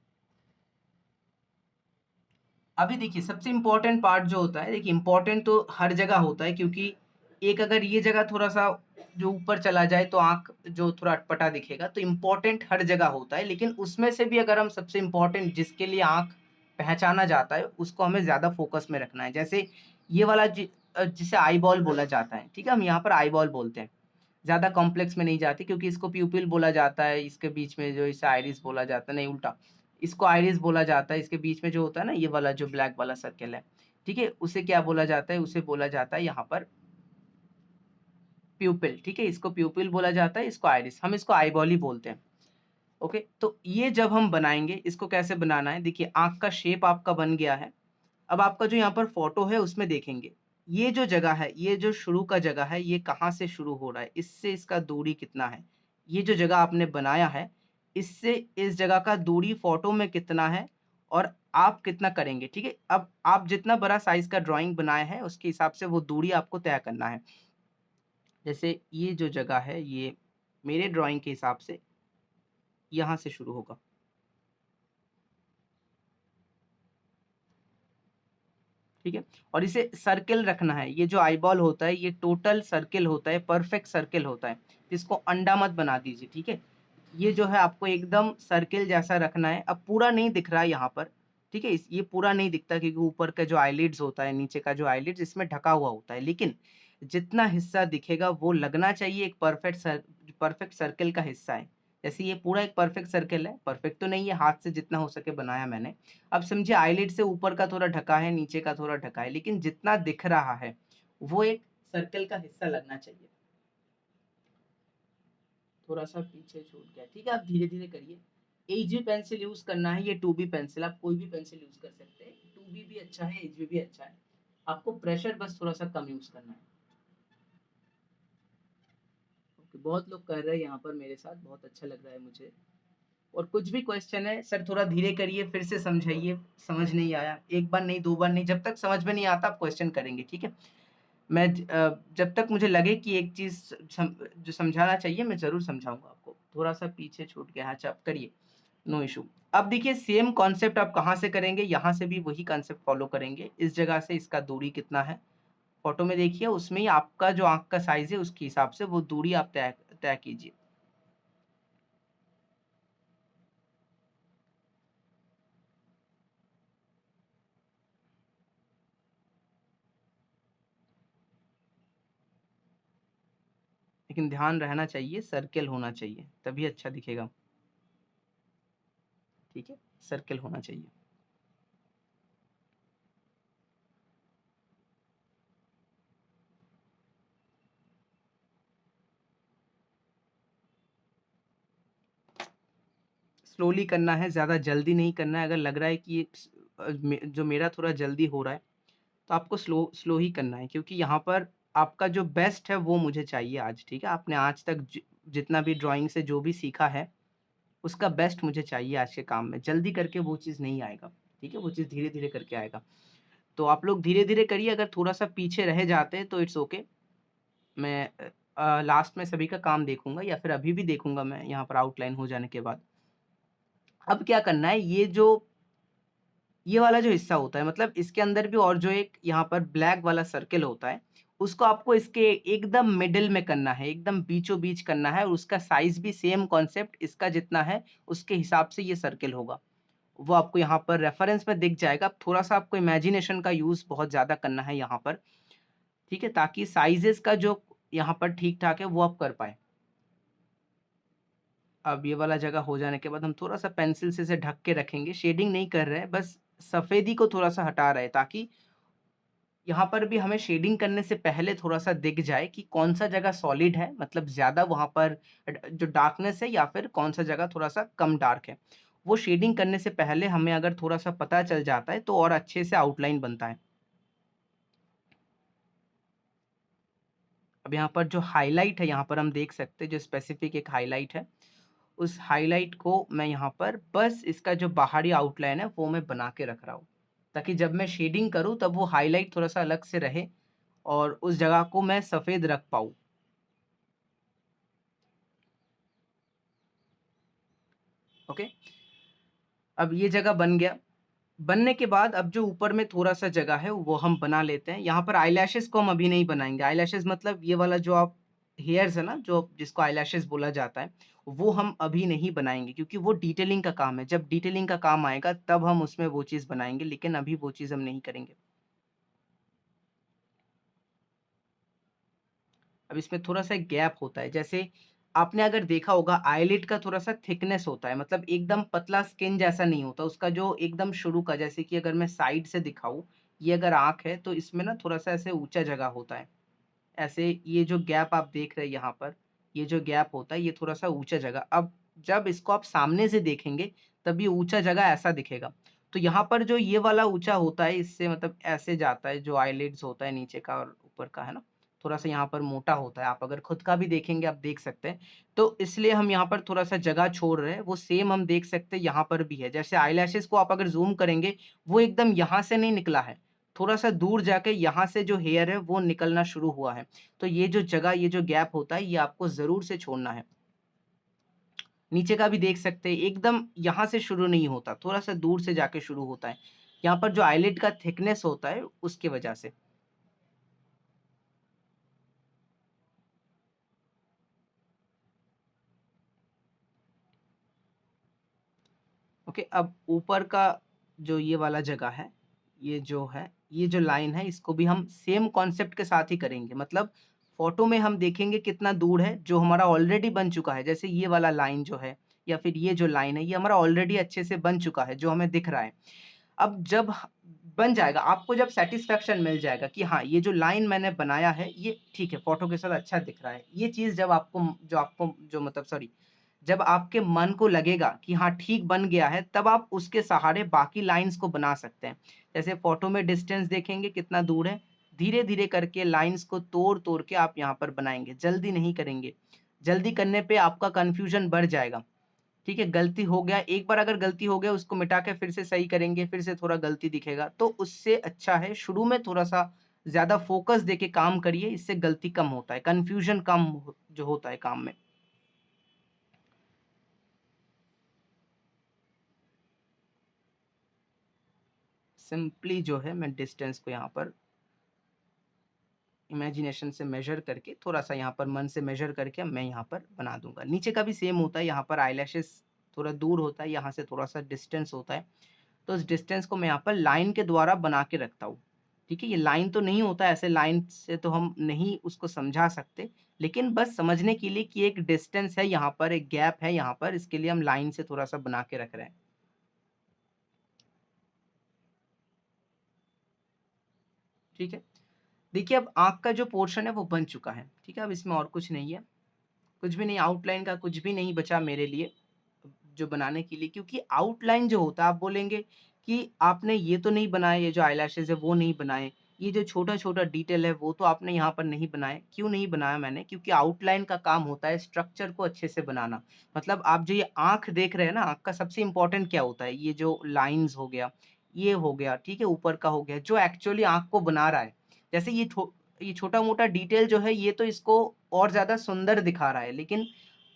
[SPEAKER 1] अभी देखिए सबसे इम्पोर्टेंट पार्ट जो होता है, देखिए इम्पोर्टेंट तो हर जगह होता है, क्योंकि एक अगर ये जगह थोड़ा-सा जो ऊपर चला जाए तो आँख जो थोड़ा अटपटा दिखेगा, तो इम्पोर्टेंट हर जगह होता है, लेकिन उसमें से भी अगर हम सबसे इम्पोर्टेंट जिसके लिए आँख पहचाना जाता है, उसको हमें ज़्यादा फ़ोकस में रखना है। जैसे ये वाला जिसे आई बॉल बोला जाता है, ठीक है? हम यहाँ पर आई बॉल बोलते हैं। ज़्यादा कॉम्प्लेक्स में नहीं जाती, क्योंकि इसको प्यूपिल बोला जाता है, इसके बीच में जो इसे आइरिस बोला जाता है, नहीं उल्टा, इसको आइरिस बोला जाता है, इसके बीच में जो होता है ना ये वाला जो ब्लैक वाला सर्कल है, ठीक है? उसे क्या बोला जाता है? उसे बोला जाता है यहाँ पर प्यूपिल, ठीक है? इसको प्यूपिल बोला जाता है, इसको आइरिस, हम इसको आईबॉल ही बोलते हैं। ओके, तो ये जब हम बनाएँगे, इसको कैसे बनाना है? देखिए आँख का शेप आपका बन गया है। अब आपका जो यहाँ पर फ़ोटो है उसमें देखेंगे, ये जो जगह है, ये जो शुरू का जगह है, ये कहाँ से शुरू हो रहा है? इससे इसका दूरी कितना है? ये जो जगह आपने बनाया है, इससे इस जगह का दूरी फ़ोटो में कितना है और आप कितना करेंगे, ठीक है? अब आप जितना बड़ा साइज़ का ड्राइंग बनाए हैं, उसके हिसाब से वो दूरी आपको तय करना है। जैसे ये जो जगह है, ये मेरे ड्राइंग के हिसाब से यहाँ से शुरू होगा। ठीक है? और इसे सर्किल रखना है, ये जो आईबॉल होता है ये टोटल सर्किल होता है, परफेक्ट सर्किल होता है, इसको अंडा मत बना दीजिए, ठीक है? ये जो है आपको एकदम सर्किल जैसा रखना है। अब पूरा नहीं दिख रहा है यहाँ पर, ठीक है? इस ये पूरा नहीं दिखता, क्योंकि ऊपर का जो आईलिड्स होता है, नीचे का जो आईलिड्स इसमें ढका हुआ होता है, लेकिन जितना हिस्सा दिखेगा वो लगना चाहिए एक परफेक्ट सर्किल का हिस्सा है। जैसे ये पूरा एक परफेक्ट सर्किल है, परफेक्ट तो नहीं है, हाथ से जितना हो सके बनाया मैंने। अब समझिए आईलिड से ऊपर का थोड़ा ढका है, नीचे का थोड़ा ढका है, लेकिन जितना दिख रहा है, वो एक सर्कल का हिस्सा लगना चाहिए। थोड़ा-सा पीछे छूट गया, ठीक है? आप धीरे-धीरे करिए। एचबी पेंसिल यूज़ करना है, ये 2बी पेंसिल, आप कोई भी पेंसिल यूज़ कर सकते हैं। 2बी भी अच्छा है, एचबी भी अच्छा है। आपको प्रेशर बस थोड़ा-सा कम यूज़ करना है। ओके, बहुत लोग कर रहे हैं यहाँ पर मेरे साथ, बहुत अच्छा लग रहा है मुझे। और कुछ भी क्वेश्चन है, सर थोड़ा धीरे करिए, फिर से समझाइए, समझ नहीं आया। एक बार नहीं, 2 बार नहीं, जब तक समझ में नहीं आता आप क्वेश्चन करेंगे, ठीक है? जब तक मुझे लगे कि एक चीज़ जो समझाना चाहिए, मैं ज़रूर समझाऊँगा आपको। थोड़ा-सा पीछे छूट गया, अच्छा आप करिए, नो इश्यू। अब देखिए सेम कॉन्सेप्ट आप कहाँ से करेंगे, यहाँ से भी वही कॉन्सेप्ट फ़ॉलो करेंगे। इस जगह से इसका दूरी कितना है, फ़ोटो में देखिए, उसमें ही आपका जो आँख का साइज़ है, उसके हिसाब से वो दूरी आप तय तय कीजिए। लेकिन ध्यान रहना चाहिए, सर्किल होना चाहिए, तभी अच्छा दिखेगा, ठीक है? सर्किल होना चाहिए। स्लोली करना है, ज़्यादा जल्दी नहीं करना है। अगर लग रहा है कि ये जो मेरा थोड़ा जल्दी हो रहा है, तो आपको स्लो स्लो ही करना है, क्योंकि यहाँ पर आपका जो बेस्ट है वो मुझे चाहिए आज, ठीक है? आपने आज तक जितना भी ड्राइंग से जो भी सीखा है, उसका बेस्ट मुझे चाहिए आज के काम में। जल्दी करके वो चीज़ नहीं आएगा, ठीक है? वो चीज़ धीरे-धीरे करके आएगा। तो आप लोग धीरे-धीरे करिए, अगर थोड़ा-सा पीछे रह जाते हैं तो इट्स ओके। मैं लास्ट में सभी का काम देखूँगा, या फिर अभी भी देखूँगा मैं यहाँ पर आउटलाइन हो जाने के बाद। अब क्या करना है, ये वाला जो हिस्सा होता है, मतलब इसके अंदर भी और जो एक यहाँ पर ब्लैक वाला सर्किल होता है, उसको आपको इसके एकदम मिडल में करना है, एकदम बीचों-बीच करना है, और उसका साइज़ भी सेम कॉन्सेप्ट इसका जितना है, उसके हिसाब से ये सर्किल होगा। वो आपको यहाँ पर रेफरेंस में दिख जाएगा। अब थोड़ा-सा आपको इमेजिनेशन का यूज़ बहुत ज़्यादा करना है यहाँ पर, ठीक है? ताकि साइज़ेज़ का जो यहाँ पर ठीक-ठाक है वो आप कर पाएँ। अब ये वाला जगह हो जाने के बाद हम थोड़ा-सा पेंसिल से इसे ढक के रखेंगे, शेडिंग नहीं कर रहे हैं, बस सफ़ेदी को थोड़ा-सा हटा रहे हैं ताकि यहाँ पर भी हमें शेडिंग करने से पहले थोड़ा-सा दिख जाए कि कौन-सा जगह सॉलिड है, मतलब ज़्यादा वहाँ पर जो डार्कनेस है या फिर कौन-सा जगह थोड़ा-सा कम डार्क है। वो शेडिंग करने से पहले हमें अगर थोड़ा-सा पता चल जाता है तो और अच्छे से आउटलाइन बनता है। अब यहाँ पर जो हाइलाइट है, यहाँ पर हम देख सकते हैं जो स्पेसिफिक एक हाइलाइट है, उस हाइलाइट को मैं यहाँ पर बस इसका जो बाहरी आउटलाइन है वो मैं बना के रख रहा हूँ। ताकि जब मैं शेडिंग करूँ तब वो हाइलाइट थोड़ा-सा अलग से रहे और उस जगह को मैं सफ़ेद रख पाऊँ। ओके? अब ये जगह बन गया। बनने के बाद अब जो ऊपर में थोड़ा-सा जगह है वो हम बना लेते हैं। यहाँ पर आईलैशेज़ को हम अभी नहीं बनाएँगे। आईलैशेज़ मतलब ये वाला जो आप हेयर्स है ना, जो जिसको आईलैशेज़ बोला जाता है, वो हम अभी नहीं बनाएँगे क्योंकि वो डिटेलिंग का काम है। जब डिटेलिंग का काम आएगा तब हम उसमें वो चीज़ बनाएँगे, लेकिन अभी वो चीज़ हम नहीं करेंगे। अब इसमें थोड़ा-सा एक गैप होता है, जैसे आपने अगर देखा होगा आईलिड का थोड़ा-सा थिकनेस होता है, मतलब एकदम पतला स्किन जैसा नहीं होता, उसका जो एकदम शुरू का, जैसे कि अगर मैं साइड से दिखाऊँ, ये अगर आँख है तो इसमें ना थोड़ा-सा ऐसे ऊँचा जगह होता है। ऐसे ये जो गैप आप देख रहे हैं यहाँ पर, ये जो गैप होता है ये थोड़ा-सा ऊँचा जगह, अब जब इसको आप सामने से देखेंगे तब ये ऊँचा जगह ऐसा दिखेगा। तो यहाँ पर जो ये वाला ऊँचा होता है इससे मतलब ऐसे जाता है, जो आईलिड्स होता है नीचे का और ऊपर का, है ना? थोड़ा-सा यहाँ पर मोटा होता है, आप अगर खुद का भी देखेंगे आप देख सकते हैं। तो इसलिए हम यहाँ पर थोड़ा-सा जगह छोड़ रहे हैं, वो सेम हम देख सकते हैं यहाँ पर भी है। जैसे आईलैशेज़ को आप अगर ज़ूम करेंगे, वो एकदम यहाँ से नहीं निकला है, थोड़ा-सा दूर जाके यहाँ से जो हेयर है वो निकलना शुरू हुआ है। तो ये जो जगह, ये जो गैप होता है, ये आपको ज़रूर से छोड़ना है। नीचे का भी देख सकते हैं, एकदम यहाँ से शुरू नहीं होता, थोड़ा-सा दूर से जाके शुरू होता है। यहाँ पर जो आईलिड का थिकनेस होता है, उसकी वजह से। ओके, अब ऊपर का जो ये वाला जगह है, ये जो है, ये जो लाइन है, इसको भी हम सेम कॉन्सेप्ट के साथ ही करेंगे। मतलब फ़ोटो में हम देखेंगे कितना दूर है, जो हमारा ऑलरेडी बन चुका है। जैसे ये वाला लाइन जो है या फिर ये जो लाइन है, ये हमारा ऑलरेडी अच्छे से बन चुका है, जो हमें दिख रहा है। अब जब बन जाएगा, आपको जब सैटिस्फैक्शन मिल जाएगा कि हाँ, ये जो लाइन मैंने बनाया है, ये ठीक है, फ़ोटो के साथ अच्छा दिख रहा है। ये चीज़ जब आपको जो मतलब सॉरी, जब आपके मन को लगेगा कि हाँ, ठीक बन गया है, तब आप उसके सहारे बाकी लाइन्स को बना सकते हैं। जैसे फ़ोटो में डिस्टेंस देखेंगे कितना दूर है, धीरे-धीरे करके लाइन्स को तोड़-तोड़ के आप यहाँ पर बनाएँगे, जल्दी नहीं करेंगे। जल्दी करने पे आपका कन्फ्यूज़न बढ़ जाएगा। ठीक है, गलती हो गया, एक बार अगर गलती हो गया उसको मिटा के फिर से सही करेंगे, फिर से थोड़ा गलती दिखेगा, तो उससे अच्छा है शुरू में थोड़ा-सा ज़्यादा फ़ोकस देके काम करिए, इससे गलती कम होता है, कन्फ्यूज़न कम हो जो होता है काम में। सिंपली जो है मैं डिस्टेंस को यहाँ पर इमेजिनेशन से मेज़र करके, थोड़ा-सा यहाँ पर मन से मेज़र करके मैं यहाँ पर बना दूँगा। नीचे का भी सेम होता है, यहाँ पर आईलैशेज़ थोड़ा दूर होता है, यहाँ से थोड़ा-सा डिस्टेंस होता है, तो उस डिस्टेंस को मैं यहाँ पर लाइन के द्वारा बना के रखता हूँ। ठीक है? ये लाइन तो नहीं होता, ऐसे लाइन से तो हम नहीं उसको समझा सकते, लेकिन बस समझने के लिए कि एक डिस्टेंस है यहाँ पर, एक गैप है यहाँ पर, इसके लिए हम लाइन से थोड़ा-सा बना के रख रहे हैं। ठीक है? देखिए, अब आँख का जो पोर्शन है वो बन चुका है। ठीक है? अब इसमें और कुछ नहीं है। कुछ भी नहीं, आउटलाइन का कुछ भी नहीं बचा मेरे लिए जो बनाने के लिए, क्योंकि आउटलाइन जो होता है, आप बोलेंगे कि आपने ये तो नहीं बनाए, ये जो आईलैशेज़ है वो नहीं बनाए, ये जो छोटा-छोटा डिटेल है वो तो आपने यहाँ पर नहीं बनाए। क्यों नहीं बनाया मैंने? क्योंकि आउटलाइन का काम होता है स्ट्रक्चर को अच्छे से बनाना। मतलब आप जो ये आँख देख रहे हैं ना, आँख का सबसे इम्पोर्टेंट क्या होता है? ये जो लाइन्स हो गया, ये हो गया, ठीक है? ऊपर का हो गया, जो एक्चुअली आँख को बना रहा है। जैसे ये छोटा-मोटा डिटेल जो है, ये तो इसको और ज़्यादा सुंदर दिखा रहा है, लेकिन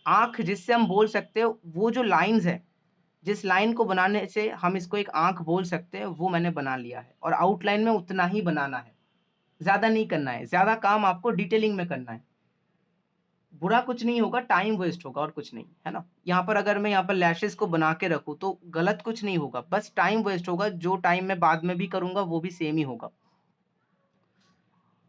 [SPEAKER 1] आँख जिससे हम बोल सकते हो, वो जो लाइन्स है, जिस लाइन को बनाने से हम इसको एक आँख बोल सकते हैं, वो मैंने बना लिया है और आउटलाइन में उतना ही बनाना है, ज़्यादा नहीं करना है, ज़्यादा काम आपको डिटेलिंग में करना है। बुरा कुछ नहीं होगा, टाइम वेस्ट होगा और कुछ नहीं, है ना? यहाँ पर अगर मैं यहाँ पर लैशेज़ को बना के रखूँ तो गलत कुछ नहीं होगा, बस टाइम वेस्ट होगा, जो टाइम मैं बाद में भी करूँगा वो भी सेम ही होगा।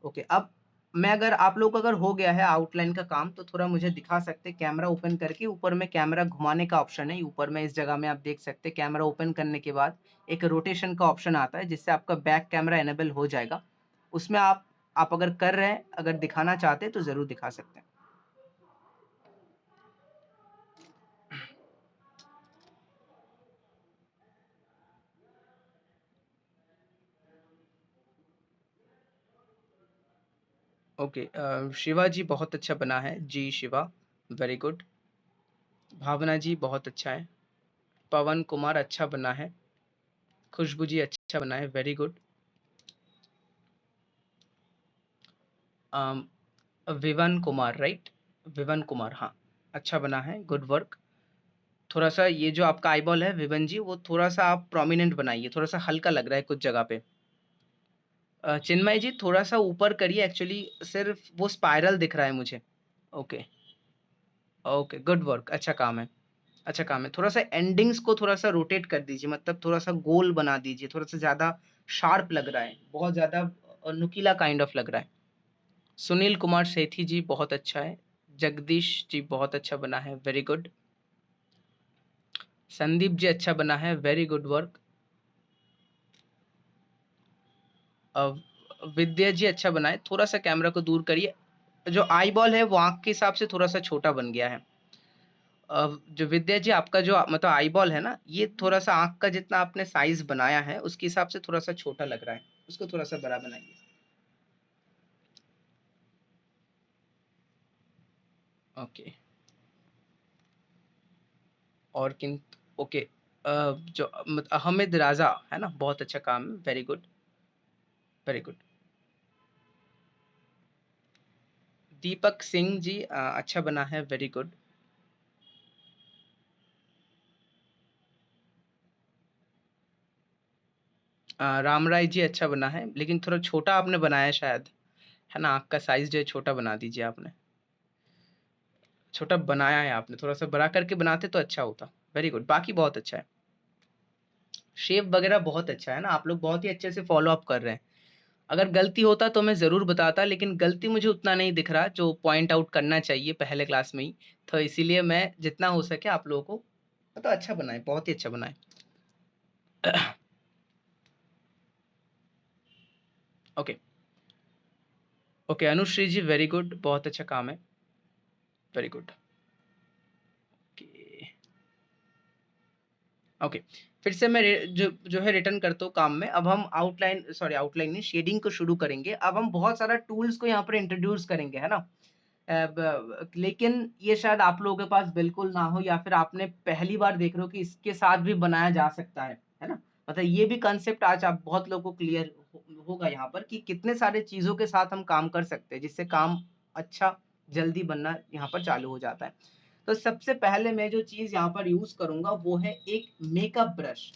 [SPEAKER 1] ओके, अब मैं अगर आप लोग को अगर हो गया है आउटलाइन का काम तो थोड़ा मुझे दिखा सकते हैं कैमरा ओपन करके। ऊपर में कैमरा घुमाने का ऑप्शन है, ऊपर में इस जगह में आप देख सकते हैं कैमरा ओपन करने के बाद एक रोटेशन का ऑप्शन आता है जिससे आपका बैक कैमरा इनेबल हो जाएगा। उसमें आप अगर कर रहे हैं, अगर दिखाना चाहते हैं तो ज़रूर दिखा सकते हैं। ओके, शिवा जी बहुत अच्छा बना है। जी शिवा, वेरी गुड। भावना जी बहुत अच्छा है। पवन कुमार अच्छा बना है। खुशबू जी अच्छा बना है, very good. Vivian Kumar, right? Vivian Kumar, हाँ, अच्छा बना है, गुड वर्क। थोड़ा-सा ये जो आपका आईबॉल है विवन जी, वो थोड़ा-सा आप प्रोमिनेंट बनाइए, थोड़ा-सा हल्का लग रहा है कुछ जगह पे। चिन्मय जी थोड़ा-सा ऊपर करिए, एक्चुअली सिर्फ़ वो स्पाइरल दिख रहा है मुझे। ओके, ओके, गुड वर्क, अच्छा काम है, अच्छा काम है। थोड़ा-सा एंडिंग्स को थोड़ा-सा रोटेट कर दीजिए, मतलब थोड़ा-सा गोल बना दीजिए, थोड़ा-सा ज़्यादा शार्प लग रहा है, बहुत ज़्यादा नुकीला काइंड ऑफ लग रहा है। सुनील कुमार सेठी जी बहुत अच्छा है। जगदीश जी बहुत अच्छा बना है, वेरी गुड। संदीप जी अच्छा बना है, वेरी गुड वर्क। विद्या जी अच्छा बना है, थोड़ा-सा कैमरा को दूर करिए। जो आई बॉल है वो आँख के हिसाब से थोड़ा-सा छोटा बन गया है। जो विद्या जी आपका जो मतलब आई बॉल है ना, ये थोड़ा-सा आँख का जितना आपने साइज़ बनाया है, उसके हिसाब से थोड़ा-सा छोटा लग रहा है। उसको थोड़ा-सा बड़ा बनाइए। ओके। और किन ओके, जो अहमद राज़ा है ना, बहुत अच्छा काम है, very good, very good. Deepak Singh ji अच्छा बना है, वेरी गुड। राम राय जी अच्छा बना है, लेकिन थोड़ा छोटा आपने बनाया है शायद, है ना? आँख का साइज़ जो है छोटा बना दीजिए आपने। छोटा बनाया है आपने, थोड़ा-सा बड़ा करके बनाते तो अच्छा होता। वेरी गुड, बाकी बहुत अच्छा है। शेप वगैरह बहुत अच्छा है ना, आप लोग बहुत ही अच्छे से फ़ॉलो अप कर रहे हैं। अगर गलती होता तो मैं ज़रूर बताता, लेकिन गलती मुझे उतना नहीं दिख रहा जो पॉइंट आउट करना चाहिए पहले क्लास में ही। तो इसीलिए मैं जितना हो सके आप लोगों को मतलब अच्छा बनाएँ, बहुत ही अच्छा बनाएँ। ओके, ओके, अनुश्री जी वेरी गुड, बहुत अच्छा काम है, वेरी गुड। ओके, ओके, फिर से मैं जो जो है रिटर्न करता हूँ काम में। अब हम आउटलाइन नहीं, शेडिंग को शुरू करेंगे। अब हम बहुत सारा टूल्स को यहाँ पर इंट्रोड्यूस करेंगे, है ना? लेकिन ये शायद आप लोगों के पास बिल्कुल ना हो या फिर आपने पहली बार देख रहे हो कि इसके साथ भी बनाया जा सकता है ना? मतलब ये भी कांसेप्ट आज आप बहुत लोगों को क्लियर होगा यहाँ पर कि कितने सारे चीज़ों के साथ हम काम कर सकते हैं, जिससे काम अच्छा जल्दी बनना यहाँ पर चालू हो जाता है। तो सबसे पहले मैं जो चीज़ यहाँ पर यूज़ करूँगा वो है एक मेकअप ब्रश,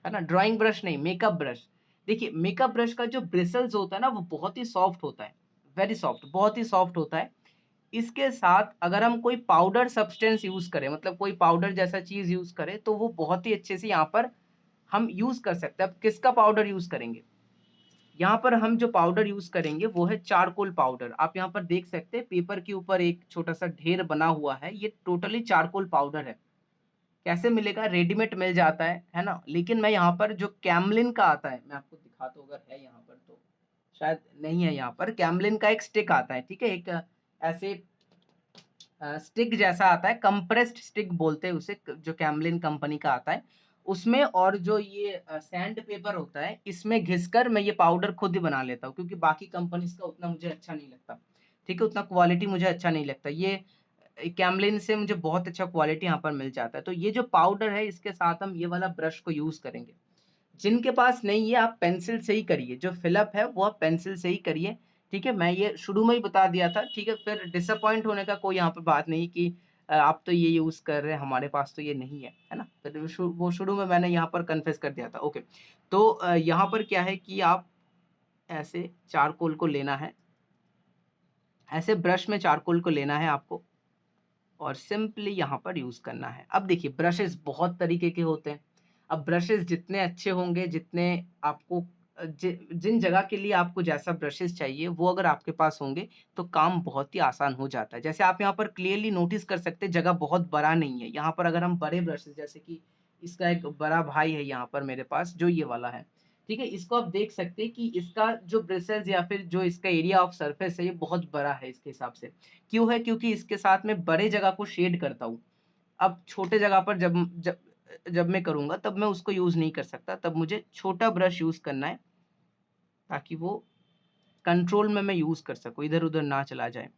[SPEAKER 1] है ना? ड्राइंग ब्रश नहीं, मेकअप ब्रश। देखिए, मेकअप ब्रश का जो ब्रिसल्स होता है ना, वो बहुत ही सॉफ्ट होता है, वेरी सॉफ्ट, बहुत ही सॉफ्ट होता है। इसके साथ अगर हम कोई पाउडर सब्सटेंस यूज़ करें, मतलब कोई पाउडर जैसा चीज़ यूज़ करें, तो वो बहुत ही अच्छे से यहाँ पर हम यूज़ कर सकते हैं। अब किसका पाउडर यूज़ करेंगे? यहाँ पर हम जो पाउडर यूज़ करेंगे वो है चारकोल पाउडर। आप यहाँ पर देख सकते हैं पेपर के ऊपर एक छोटा-सा ढेर बना हुआ है, ये टोटली चारकोल पाउडर है। कैसे मिलेगा? रेडीमेड मिल जाता है ना? लेकिन मैं यहाँ पर जो कैमलिन का आता है, मैं आपको दिखाता हूँ अगर है यहाँ पर तो, शायद नहीं है यहाँ पर। कैमलिन का एक स्टिक आता है, ठीक है? एक ऐसे स्टिक जैसा आता है, कंप्रेस्ड स्टिक बोलते हैं उसे, जो कैमलिन कंपनी का आता है। उसमें और जो ये सैंड पेपर होता है, इसमें घिसकर मैं ये पाउडर खुद ही बना लेता हूँ, क्योंकि बाकी कंपनीज़ का उतना मुझे अच्छा नहीं लगता। ठीक है? उतना क्वालिटी मुझे अच्छा नहीं लगता। ये कैमलिन से मुझे बहुत अच्छा क्वालिटी यहाँ पर मिल जाता है। तो ये जो पाउडर है, इसके साथ हम ये वाला ब्रश को यूज़ करेंगे। जिनके पास नहीं है, आप पेंसिल से ही करिए, जो फिल अप है वो आप पेंसिल से ही करिए, ठीक है? मैं ये शुरू में ही बता दिया था, ठीक है? फिर डिसअपॉइंट होने का कोई यहाँ पे बात नहीं कि आप तो ये यूज़ कर रहे हैं, हमारे पास तो ये नहीं है ना? फिर वो शुरू में मैंने यहाँ पर कन्फेस कर दिया था, ओके। तो यहाँ पर क्या है कि आप ऐसे चारकोल को लेना है, ऐसे ब्रश में चारकोल को लेना है आपको। और सिंपली यहाँ पर यूज़ करना है। अब देखिए ब्रशेज़ बहुत तरीके के होते हैं। अब ब्रशेज़ जितने अच्छे होंगे, जितने आपको जिन जगह के लिए आपको जैसा ब्रशेज़ चाहिए, वो अगर आपके पास होंगे, तो काम बहुत ही आसान हो जाता है। जैसे आप यहाँ पर क्लियरली नोटिस कर सकते हैं, जगह बहुत बड़ा नहीं है। यहाँ पर अगर हम बड़े ब्रशेज़, जैसे कि इसका एक बड़ा भाई है यहाँ पर मेरे पास, जो ये वाला है, ठीक है? इसको आप देख सकते हैं कि इसका जो ब्रिसल्स या फिर जो इसका एरिया ऑफ सरफेस है, ये बहुत बड़ा है इसके हिसाब से। क्यों है? क्योंकि इसके साथ मैं बड़े जगह को शेड करता हूँ। अब छोटे जगह पर जब जब मैं करूँगा, तब मैं उसको यूज़ नहीं कर सकता, तब मुझे छोटा ब्रश यूज़ करना है, ताकि वो कंट्रोल में मैं यूज़ कर सकूँ, इधर-उधर ना चला जाए।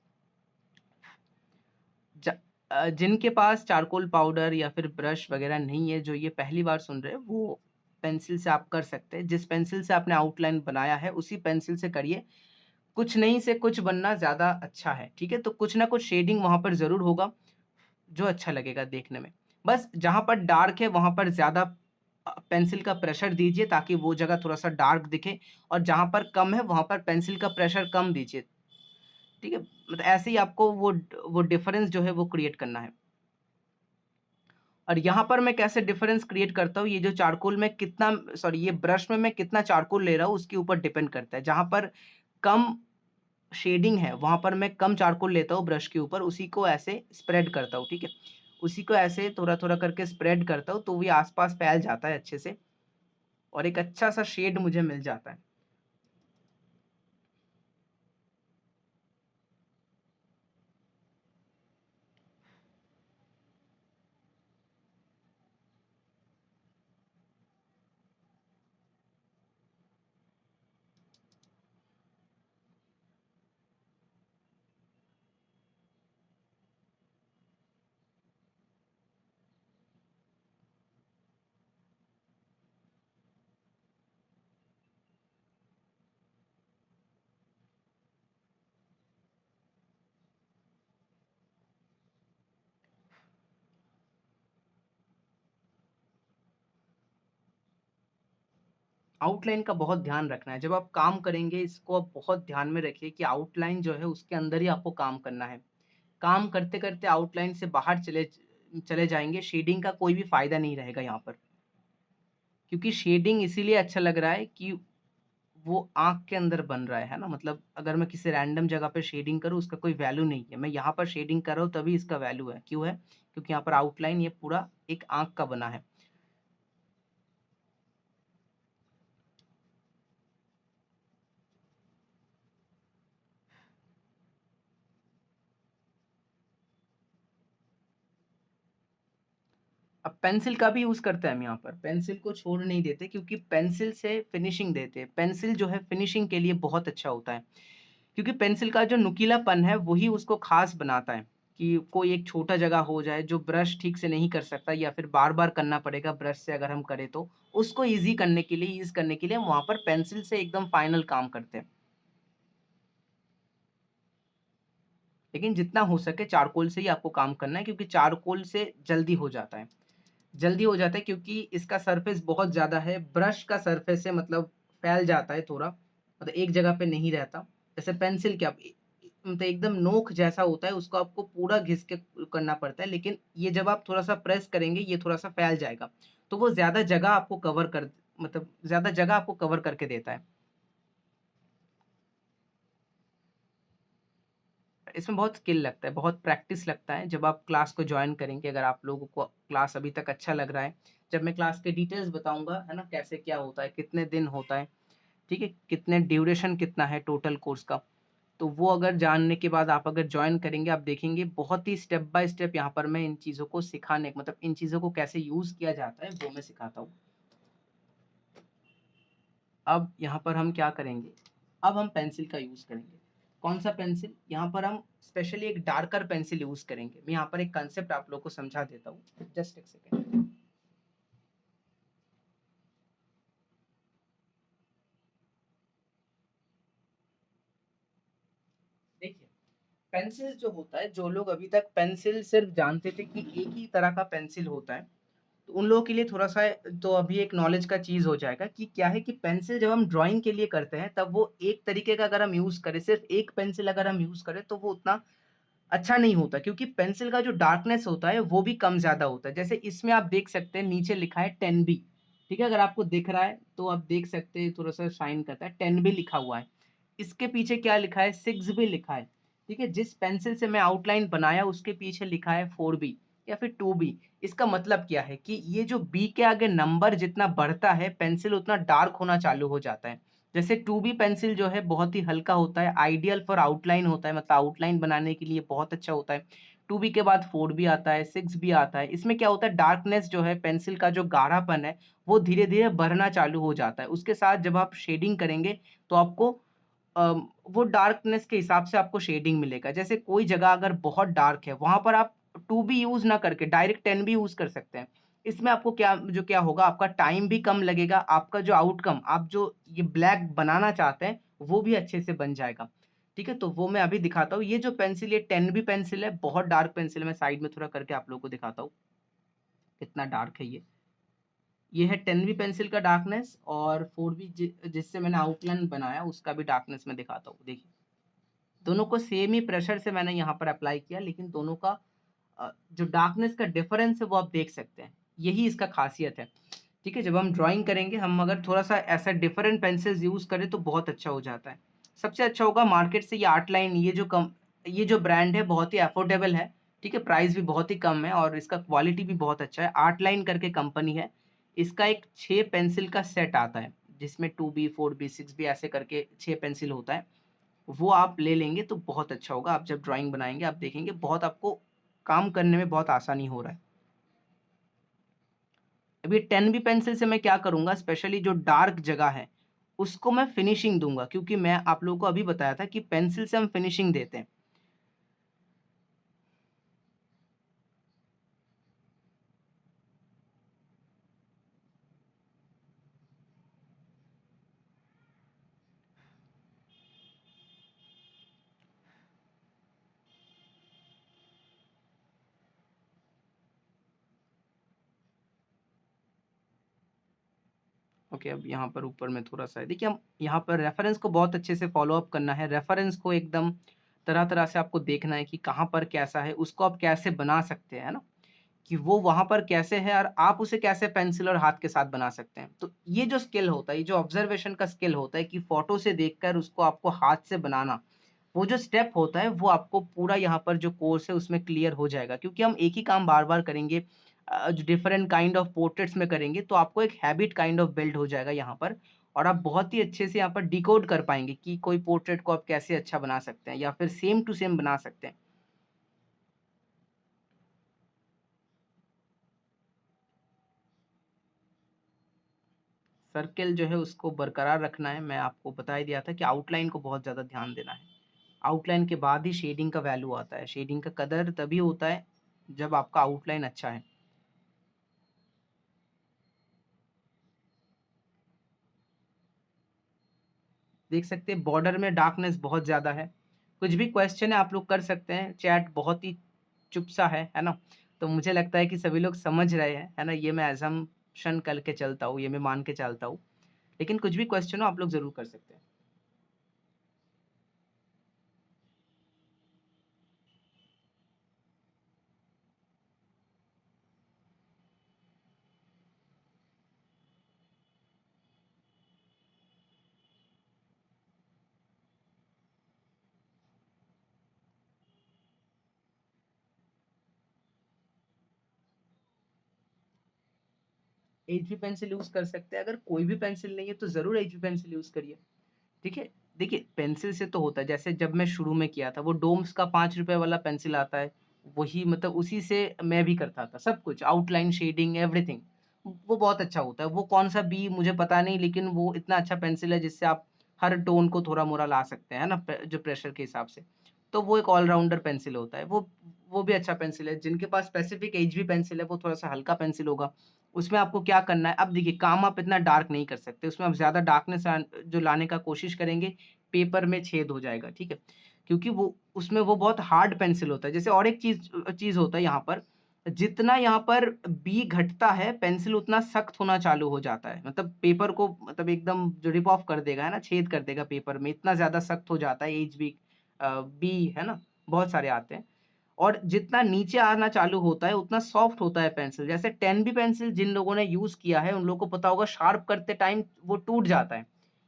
[SPEAKER 1] जिनके पास चारकोल पाउडर या फिर ब्रश वगैरह नहीं है, जो ये पहली बार सुन रहे हैं, वो पेंसिल से आप कर सकते हैं। जिस पेंसिल से आपने आउटलाइन बनाया है, उसी पेंसिल से करिए। कुछ नहीं से कुछ बनना ज़्यादा अच्छा है, ठीक है? तो कुछ ना कुछ शेडिंग वहाँ पर ज़रूर होगा, जो अच्छा लगेगा देखने में। बस जहाँ पर डार्क है, वहाँ पर ज़्यादा पेंसिल का प्रेशर दीजिए, ताकि वो जगह थोड़ा-सा डार्क दिखे, और जहाँ पर कम है, वहाँ पर पेंसिल का प्रेशर कम दीजिए, ठीक है? मतलब ऐसे ही आपको वो डिफरेंस जो है वो क्रिएट करना है। और यहाँ पर मैं कैसे डिफरेंस क्रिएट करता हूँ, ये जो चारकोल में कितना, सॉरी, ये ब्रश में मैं कितना चारकोल ले रहा हूँ, उसके ऊपर डिपेंड करता है। जहाँ पर कम शेडिंग है, वहाँ पर मैं कम चारकोल लेता हूँ ब्रश के ऊपर, उसी को ऐसे स्प्रेड करता हूँ, ठीक है? उसी को ऐसे थोड़ा-थोड़ा करके स्प्रेड करता हूँ, तो वो ये आस-पास फैल जाता है अच्छे से, और एक अच्छा-सा शेड मुझे मिल जाता है। आउटलाइन का बहुत ध्यान रखना है। जब आप काम करेंगे, इसको आप बहुत ध्यान में रखिए कि आउटलाइन जो है उसके अंदर ही आपको काम करना है। काम करते-करते आउटलाइन से बाहर चले चले जाएँगे, शेडिंग का कोई भी फ़ायदा नहीं रहेगा यहाँ पर। क्योंकि शेडिंग इसीलिए अच्छा लग रहा है कि वो आँख के अंदर बन रहा है ना? मतलब अगर मैं किसी रैंडम जगह पे शेडिंग करूँ, उसका कोई वैल्यू नहीं है। मैं यहाँ पर शेडिंग कर रहा हूँ, तभी इसका वैल्यू है। क्यों है? क्योंकि यहाँ पर आउटलाइन ये पूरा एक आँख का बना है। अब पेंसिल का भी यूज़ करते हैं हम यहाँ पर। पेंसिल को छोड़ नहीं देते, क्योंकि पेंसिल से फिनिशिंग देते हैं। पेंसिल जो है फिनिशिंग के लिए बहुत अच्छा होता है। क्योंकि पेंसिल का जो नुकीलापन है, वही उसको ख़ास बनाता है, कि कोई एक छोटा जगह हो जाए जो ब्रश ठीक से नहीं कर सकता, या फिर बार-बार करना पड़ेगा ब्रश से अगर हम करें तो, उसको ईज़ करने के लिए हम वहाँ पर पेंसिल से एकदम फाइनल काम करते हैं। लेकिन जितना हो सके चारकोल से ही आपको काम करना है, क्योंकि चारकोल से जल्दी हो जाता है। जल्दी हो जाता है क्योंकि इसका सरफेस बहुत ज़्यादा है, ब्रश का सरफेस है, मतलब फैल जाता है थोड़ा, मतलब एक जगह पे नहीं रहता। जैसे पेंसिल क्या, मतलब एकदम नोक जैसा होता है, उसको आपको पूरा घिस के करना पड़ता है, लेकिन ये जब आप थोड़ा-सा प्रेस करेंगे, ये थोड़ा-सा फैल जाएगा। तो वो ज़्यादा जगह आपको कवर कर, मतलब ज़्यादा जगह आपको कवर करके देता है। इसमें बहुत स्किल लगता है, बहुत प्रैक्टिस लगता है। जब आप क्लास को जॉइन करेंगे, अगर आप लोगों को क्लास अभी तक अच्छा लग रहा है, जब मैं क्लास के डिटेल्स बताऊँगा, है ना? कैसे क्या होता है, कितने दिन होता है, ठीक है? कितने ड्यूरेशन कितना है टोटल कोर्स का, तो वो अगर जानने के बाद आप अगर जॉइन करेंगे, आप देखेंगे बहुत ही स्टेप बाय स्टेप यहाँ पर मैं इन चीज़ों को सिखाने, मतलब इन चीज़ों को कैसे यूज़ किया जाता है, वो मैं सिखाता हूँ। अब यहाँ पर हम क्या करेंगे, अब हम पेंसिल का यूज़ करेंगे। कौन-सा पेंसिल? यहाँ पर हम स्पेशली एक डार्कर पेंसिल यूज़ करेंगे। मैं यहाँ पर एक कांसेप्ट आप लोगों को समझा देता हूँ। जस्ट एक सेकंड। देखिए, पेंसिल जो होता है, जो लोग अभी तक पेंसिल सिर्फ़ जानते थे कि एक ही तरह का पेंसिल होता है, तो उन लोगों के लिए थोड़ा-सा, तो अभी एक नॉलेज का चीज़ हो जाएगा कि क्या है कि पेंसिल जब हम ड्राइंग के लिए करते हैं, तब वो एक तरीके का अगर हम यूज़ करें, सिर्फ़ एक पेंसिल अगर हम यूज़ करें, तो वो उतना अच्छा नहीं होता, क्योंकि पेंसिल का जो डार्कनेस होता है वो भी कम ज़्यादा होता है। जैसे इसमें आप देख सकते हैं नीचे लिखा है 10B, ठीक है? अगर आपको दिख रहा है तो आप देख सकते हैं, थोड़ा-सा शाइन करता है, 10B लिखा हुआ है। इसके पीछे क्या लिखा है? 6B लिखा है, ठीक है? जिस पेंसिल से मैं आउटलाइन बनाया उसके पीछे लिखा है 4B या फिर 2B। इसका मतलब क्या है कि ये जो B के आगे नंबर जितना बढ़ता है, पेंसिल उतना डार्क होना चालू हो जाता है। जैसे 2B पेंसिल जो है बहुत ही हल्का होता है, आइडियल फॉर आउटलाइन होता है, मतलब आउटलाइन बनाने के लिए बहुत अच्छा होता है। 2B के बाद 4B आता है, 6B आता है। इसमें क्या होता है, डार्कनेस जो है, पेंसिल का जो गाढ़ापन है, वो धीरे-धीरे बढ़ना चालू हो जाता है। उसके साथ जब आप शेडिंग करेंगे तो आपको वो डार्कनेस के हिसाब से आपको शेडिंग मिलेगा। जैसे कोई जगह अगर बहुत डार्क है, वहाँ पर आप 2B यूज़ ना करके डायरेक्ट 10B यूज़ कर सकते हैं। इसमें आपको क्या होगा, आपका टाइम भी कम लगेगा, आपका जो आउटकम, आप जो ये ब्लैक बनाना चाहते हैं, वो भी अच्छे से बन जाएगा। ठीक है? तो वो मैं अभी दिखाता हूँ। ये जो पेंसिल, ये 10B पेंसिल है, बहुत डार्क पेंसिल है। मैं साइड में थोड़ा करके आप लोगों को दिखाता हूँ, कितना डार्क है ये। ये है 10B पेंसिल का डार्कनेस, और 4B जिससे मैंने आउटलाइन बनाया उसका भी डार्कनेस मैं दिखाता हूँ। देखिए, दोनों को सेम ही प्रेशर से मैंने यहाँ पर अप्लाई किया, लेकिन दोनों का जो डार्कनेस का डिफरेंस है वो आप देख सकते हैं। यही इसका खासियत है। ठीक है? जब हम ड्राइंग करेंगे, हम अगर थोड़ा-सा ऐसा डिफरेंट पेंसिल्स यूज़ करें तो बहुत अच्छा हो जाता है। सबसे अच्छा होगा मार्केट से ये आर्ट लाइन, ये जो ब्रांड है बहुत ही अफोर्डेबल है। ठीक है? प्राइस भी बहुत ही कम है और इसका क्वालिटी भी बहुत अच्छा है। आर्ट लाइन करके कंपनी है। इसका एक 6 पेंसिल का सेट आता है, जिसमें 2B, 4B, 6B ऐसे करके 6 पेंसिल होता है। वो आप ले लेंगे तो बहुत अच्छा होगा। आप जब ड्राइंग बनाएँगे आप देखेंगे बहुत आपको काम करने में बहुत आसानी हो रहा है। अब ये 10B पेंसिल से मैं क्या करूँगा, स्पेशली जो डार्क जगह है, उसको मैं फिनिशिंग दूँगा, क्योंकि मैं आप लोगों को अभी बताया था कि पेंसिल से हम फिनिशिंग देते हैं। ओके, अब यहाँ पर ऊपर में थोड़ा-सा है। देखिए, हम यहाँ पर रेफरेंस को बहुत अच्छे से फ़ॉलो अप करना है। रेफरेंस को एकदम तरह-तरह से आपको देखना है कि कहाँ पर कैसा है, उसको आप कैसे बना सकते हैं, है ना? कि वो वहाँ पर कैसे है और आप उसे कैसे पेंसिल और हाथ के साथ बना सकते हैं। तो ये जो स्किल होता है, ये जो ऑब्ज़र्वेशन का स्किल होता है कि फ़ोटो से देखकर उसको आपको हाथ से बनाना, वो जो स्टेप होता है वो आपको पूरा यहाँ पर जो कोर्स है उसमें क्लियर हो जाएगा, क्योंकि हम एक ही काम बार-बार करेंगे, जो डिफरेंट काइंड ऑफ पोर्ट्रेट्स में करेंगे तो आपको एक हैबिट काइंड ऑफ बिल्ड हो जाएगा यहाँ पर, और आप बहुत ही अच्छे से यहाँ पर डिकोड कर पाएँगे कि कोई पोर्ट्रेट को आप कैसे अच्छा बना सकते हैं या फिर सेम टू सेम बना सकते हैं। सर्किल जो है उसको बरकरार रखना है। मैं आपको बता ही दिया था कि आउटलाइन को बहुत ज़्यादा ध्यान देना है। आउटलाइन के बाद ही शेडिंग का वैल्यू आता है। शेडिंग का कदर तभी होता है जब आपका आउटलाइन अच्छा है। देख सकते हैं बॉर्डर में डार्कनेस बहुत ज़्यादा है। कुछ भी क्वेश्चन है आप लोग कर सकते हैं, चैट बहुत ही चुप सा है ना? तो मुझे लगता है कि सभी लोग समझ रहे हैं, है ना? ये मैं असम्पशन करके चलता हूँ, ये मैं मान के चलता हूँ। लेकिन कुछ भी क्वेश्चन हो आप लोग ज़रूर कर सकते हैं। एचबी पेंसिल यूज़ कर सकते हैं, अगर कोई भी पेंसिल नहीं है तो ज़रूर एचबी पेंसिल यूज़ करिए। ठीक है? देखिए, पेंसिल से तो होता है, जैसे जब मैं शुरू में किया था, वो डोम्स का ₹5 वाला पेंसिल आता है, वही मतलब उसी से मैं भी करता था, सब कुछ आउटलाइन, शेडिंग, एवरीथिंग। वो बहुत अच्छा होता है। वो कौन-सा बी मुझे पता नहीं, लेकिन वो इतना अच्छा पेंसिल है जिससे आप हर टोन को थोड़ा-मोड़ा ला सकते हैं, है ना? जो प्रेशर के हिसाब से। तो वो एक ऑल-राउंडर पेंसिल होता है। वो भी अच्छा पेंसिल है। जिनके पास स्पेसिफिक एचबी पेंसिल है, वो थोड़ा-सा हल्का पेंसिल होगा। उसमें आपको क्या करना है, अब देखिए काम आप इतना डार्क नहीं कर सकते, उसमें आप ज़्यादा डार्कनेस जो लाने का कोशिश करेंगे, पेपर में छेद हो जाएगा, ठीक है? क्योंकि वो उसमें वो बहुत हार्ड पेंसिल होता है। जैसे और एक चीज़ होता है यहाँ पर, जितना यहाँ पर बी घटता है, पेंसिल उतना सख्त होना चालू हो जाता है। मतलब पेपर को मतलब एकदम जो रिप ऑफ कर देगा, है ना? छेद कर देगा पेपर में, इतना ज़्यादा सख्त हो जाता है एचबी बी, है ना? बहुत सारे आते हैं। और जितना नीचे आना चालू होता है उतना सॉफ्ट होता है पेंसिल। जैसे 10B पेंसिल जिन लोगों ने यूज़ किया है उन लोगों को पता होगा शार्प करते टाइम वो टूट जाता है।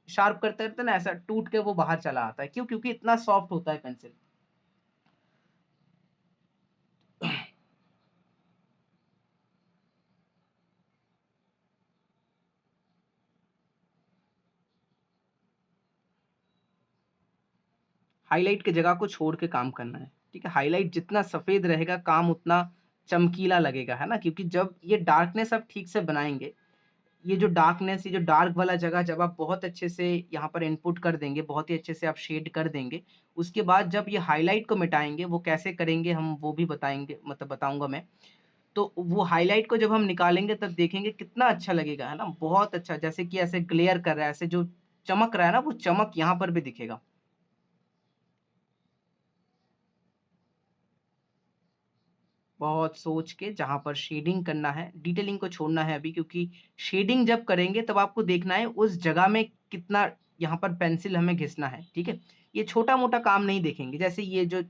[SPEAKER 1] शार्प करते-करते ना ऐसा टूट के वो बाहर चला आता है। क्यों? क्योंकि इतना सॉफ्ट होता है पेंसिल। हाइलाइट की जगह को छोड़ के काम करना है, ठीक है? हाइलाइट जितना सफ़ेद रहेगा काम उतना चमकीला लगेगा, है ना? क्योंकि जब ये डार्कनेस आप ठीक से बनाएँगे, ये जो डार्कनेस, ये जो डार्क वाला जगह जब आप बहुत अच्छे से यहाँ पर इनपुट कर देंगे, बहुत ही अच्छे से आप शेड कर देंगे, उसके बाद जब ये हाइलाइट को मिटाएँगे, वो कैसे करेंगे हम वो भी बताएँगे, मतलब बताऊँगा मैं। तो वो हाइलाइट को जब हम निकालेंगे तब देखेंगे कितना अच्छा लगेगा, है ना? बहुत अच्छा, जैसे कि ऐसे ग्लेयर कर रहा है, ऐसे जो चमक रहा है ना, वो चमक यहाँ पर भी दिखेगा। बहुत सोच के जहाँ पर शेडिंग करना है, डिटेलिंग को छोड़ना है अभी, क्योंकि शेडिंग जब करेंगे तब आपको देखना है उस जगह में कितना यहाँ पर पेंसिल हमें घिसना है, ठीक है? ये छोटा-मोटा काम नहीं देखेंगे, जैसे ये जो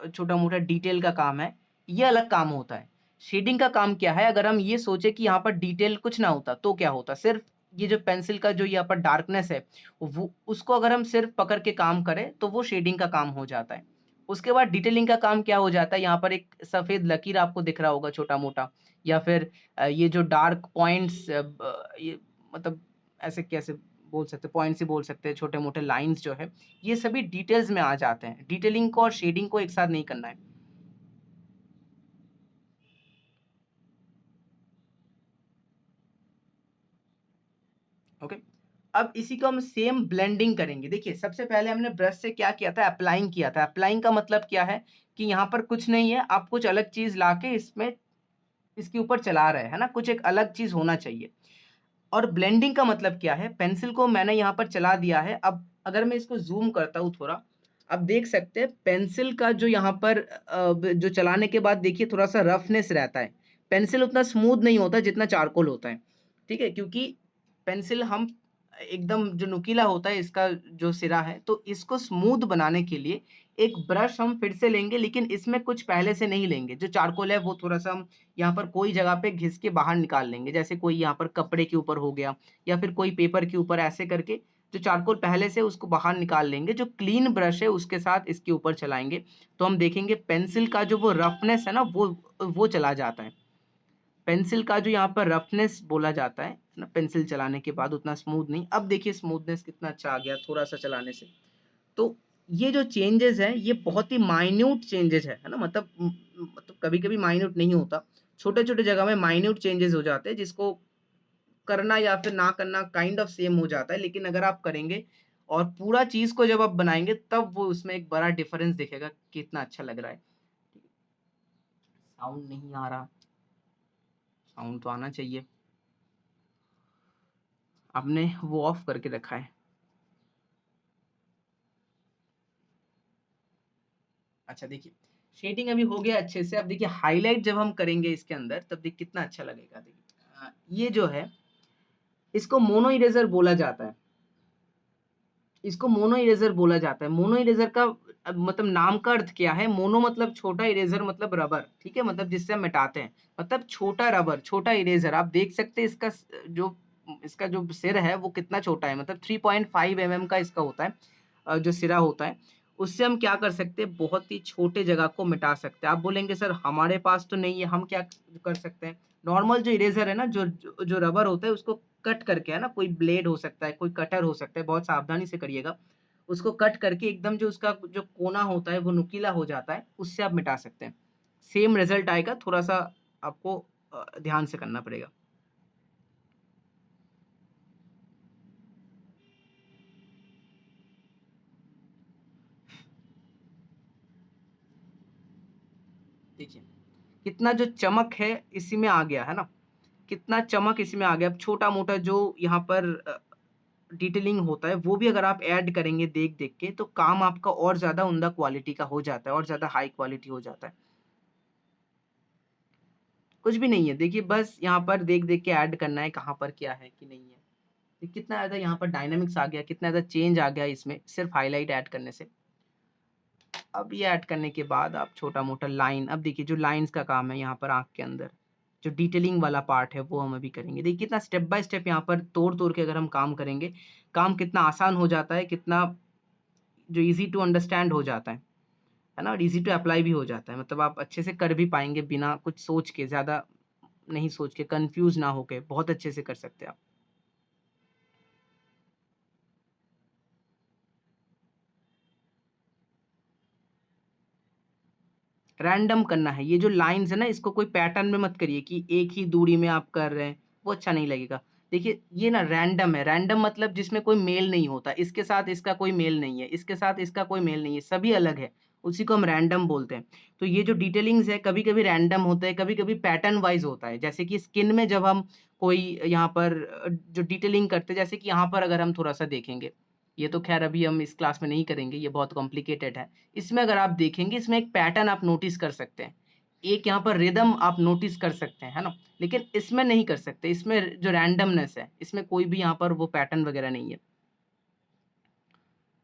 [SPEAKER 1] छोटा-मोटा डिटेल का काम है, ये अलग काम होता है। शेडिंग का काम क्या है? अगर हम ये सोचे कि यहाँ पर डिटेल कुछ ना होता, तो क्या होता? सिर्फ़ ये जो पेंसिल का जो यहाँ पर डार्कनेस है, वो उसको अगर हम सिर्फ़ पकड़ के काम करें, तो वो शेडिंग का काम हो जाता है। उसके बाद डिटेलिंग का काम क्या हो जाता है, यहाँ पर एक सफ़ेद लकीर आपको दिख रहा होगा छोटा-मोटा, या फिर ये जो डार्क पॉइंट्स ये मतलब ऐसे कैसे बोल सकते हैं, पॉइंट्स ही बोल सकते हैं, छोटे-मोटे लाइन्स जो है, ये सभी डिटेल्स में आ जाते हैं। डिटेलिंग को और शेडिंग को एक साथ नहीं करना है। ओके। अब इसी को हम सेम ब्लेंडिंग करेंगे। देखिए, सबसे पहले हमने ब्रश से क्या किया था, अप्लाइंग किया था। अप्लाइंग का मतलब क्या है कि यहाँ पर कुछ नहीं है, आप कुछ अलग चीज़ लाके इसमें इसके ऊपर चला रहे हैं, है ना? कुछ एक अलग चीज़ होना चाहिए। और ब्लेंडिंग का मतलब क्या है, पेंसिल को मैंने यहाँ पर चला दिया है। अब अगर मैं इसको ज़ूम करता हूँ थोड़ा, आप देख सकते हैं पेंसिल का जो यहाँ पर जो चलाने के बाद देखिए थोड़ा-सा रफनेस रहता है। पेंसिल उतना स्मूथ नहीं होता जितना चारकोल होता है, ठीक है? क्योंकि पेंसिल हम एकदम जो नुकीला होता है इसका जो सिरा है, तो इसको स्मूथ बनाने के लिए एक ब्रश हम फिर से लेंगे, लेकिन इसमें कुछ पहले से नहीं लेंगे। जो चारकोल है वो थोड़ा-सा हम यहाँ पर कोई जगह पे घिस के बाहर निकाल लेंगे। जैसे कोई यहाँ पर कपड़े के ऊपर हो गया, या फिर कोई पेपर के ऊपर, ऐसे करके जो चारकोल पहले से उसको बाहर निकाल लेंगे। जो क्लीन ब्रश है उसके साथ इसके ऊपर चलाएँगे, तो हम देखेंगे पेंसिल का जो वो रफनेस है ना, वो चला जाता है। पेंसिल का जो यहाँ पर रफनेस बोला जाता है ना, पेंसिल चलाने के बाद उतना स्मूथ नहीं। अब देखिए स्मूथनेस कितना अच्छा आ गया थोड़ा-सा चलाने से। तो ये जो चेंजेज़ हैं, ये बहुत ही माइन्यूट चेंजेज़ है ना? मतलब कभी-कभी माइन्यूट नहीं होता। छोटे-छोटे जगह में माइन्यूट चेंजेज़ हो जाते हैं, जिसको करना या फिर ना करना काइंड ऑफ सेम हो जाता है। लेकिन अगर आप करेंगे और पूरा चीज़ को जब आप बनाएँगे, तब वो उसमें एक बड़ा डिफरेंस दिखेगा, कितना अच्छा लग रहा है। साउंड नहीं आ रहा, साउंड तो आना चाहिए। आपने वो ऑफ करके रखा है। अच्छा देखिए, शेडिंग अभी हो गया अच्छे से। अब देखिए हाइलाइट जब हम करेंगे इसके अंदर, तब देखिए कितना अच्छा लगेगा। देखिए ये जो है, इसको मोनो इरेज़र बोला जाता है। इसको मोनो इरेज़र बोला जाता है। मोनो इरेज़र का मतलब नाम का अर्थ क्या है? मोनो मतलब छोटा, इरेज़र मतलब रबर, ठीक है? मतलब जिससे हम मिटाते हैं। मतलब छोटा रबर, छोटा इरेज़र। आप देख सकते हैं इसका जो सिर है वो कितना छोटा है, मतलब 3.5 एमएम का इसका होता है, जो सिरा होता है। उससे हम क्या कर सकते हैं, बहुत ही छोटे जगह को मिटा सकते हैं। आप बोलेंगे सर हमारे पास तो नहीं है, हम क्या कर सकते हैं? नॉर्मल जो इरेज़र है ना, जो रबर होता है उसको कट करके, है ना, कोई ब्लेड हो सकता है, कोई कटर हो सकता है, बहुत सावधानी से करिएगा। उसको कट करके एकदम जो उसका जो कोना होता है वो नुकीला हो जाता है, उससे आप मिटा सकते हैं। सेम रिज़ल्ट आएगा, थोड़ा-सा आपको ध्यान से करना पड़ेगा। देखिए, कितना जो चमक है इसी में आ गया, है ना? कितना चमक इसमें आ गया। अब छोटा-मोटा जो यहाँ पर डिटेलिंग होता है, वो भी अगर आप ऐड करेंगे देख-देख के, तो काम आपका और ज़्यादा उम्दा क्वालिटी का हो जाता है, और ज़्यादा हाई क्वालिटी हो जाता है। कुछ भी नहीं है, देखिए बस यहाँ पर देख-देख के ऐड करना है, कहाँ पर क्या है कि नहीं है। तो कितना ज़्यादा यहाँ पर डायनामिक्स आ गया, कितना ज़्यादा चेंज आ गया इसमें, सिर्फ़ हाइलाइट ऐड करने से। अब ये ऐड करने के बाद आप छोटा-मोटा लाइन, अब देखिए जो लाइन्स का काम है यहाँ पर आँख के अंदर, जो डिटेलिंग वाला पार्ट है वो हम अभी करेंगे। देखिए कितना स्टेप बाय स्टेप यहाँ पर तोड़-तोड़ के अगर हम काम करेंगे, काम कितना आसान हो जाता है, कितना जो ईज़ी टू अंडरस्टैंड हो जाता है ना? और ईज़ी टू अप्लाई भी हो जाता है। मतलब आप अच्छे से कर भी पाएँगे बिना कुछ सोच के, ज़्यादा नहीं सोच के, कन्फ्यूज़ ना होके, बहुत अच्छे से कर सकते हैं आप। रैंडम करना है। ये जो लाइन्स है ना, इसको कोई पैटर्न में मत करिए कि एक ही दूरी में आप कर रहे हैं, वो अच्छा नहीं लगेगा। देखिए, ये ना रैंडम है, रैंडम मतलब जिसमें कोई मेल नहीं होता, इसके साथ इसका कोई मेल नहीं है, इसके साथ इसका कोई मेल नहीं है, सभी अलग है, उसी को हम रैंडम बोलते हैं। तो ये जो डिटेलिंग्स है, कभी-कभी रैंडम होता है, कभी-कभी पैटर्न वाइज़ होता है। जैसे कि स्किन में जब हम कोई यहाँ पर जो डिटेलिंग करते हैं, जैसे कि यहाँ पर अगर हम थोड़ा-सा देखेंगे, ये तो ख़ैर अभी हम इस क्लास में नहीं करेंगे, ये बहुत कॉम्प्लिकेटेड है। इसमें अगर आप देखेंगे, इसमें एक पैटर्न आप नोटिस कर सकते हैं। एक यहाँ पर रिदम आप नोटिस कर सकते हैं, है ना? लेकिन इसमें नहीं कर सकते, इसमें जो रैंडमनेस है, इसमें कोई भी यहाँ पर वो पैटर्न वगैरह नहीं है।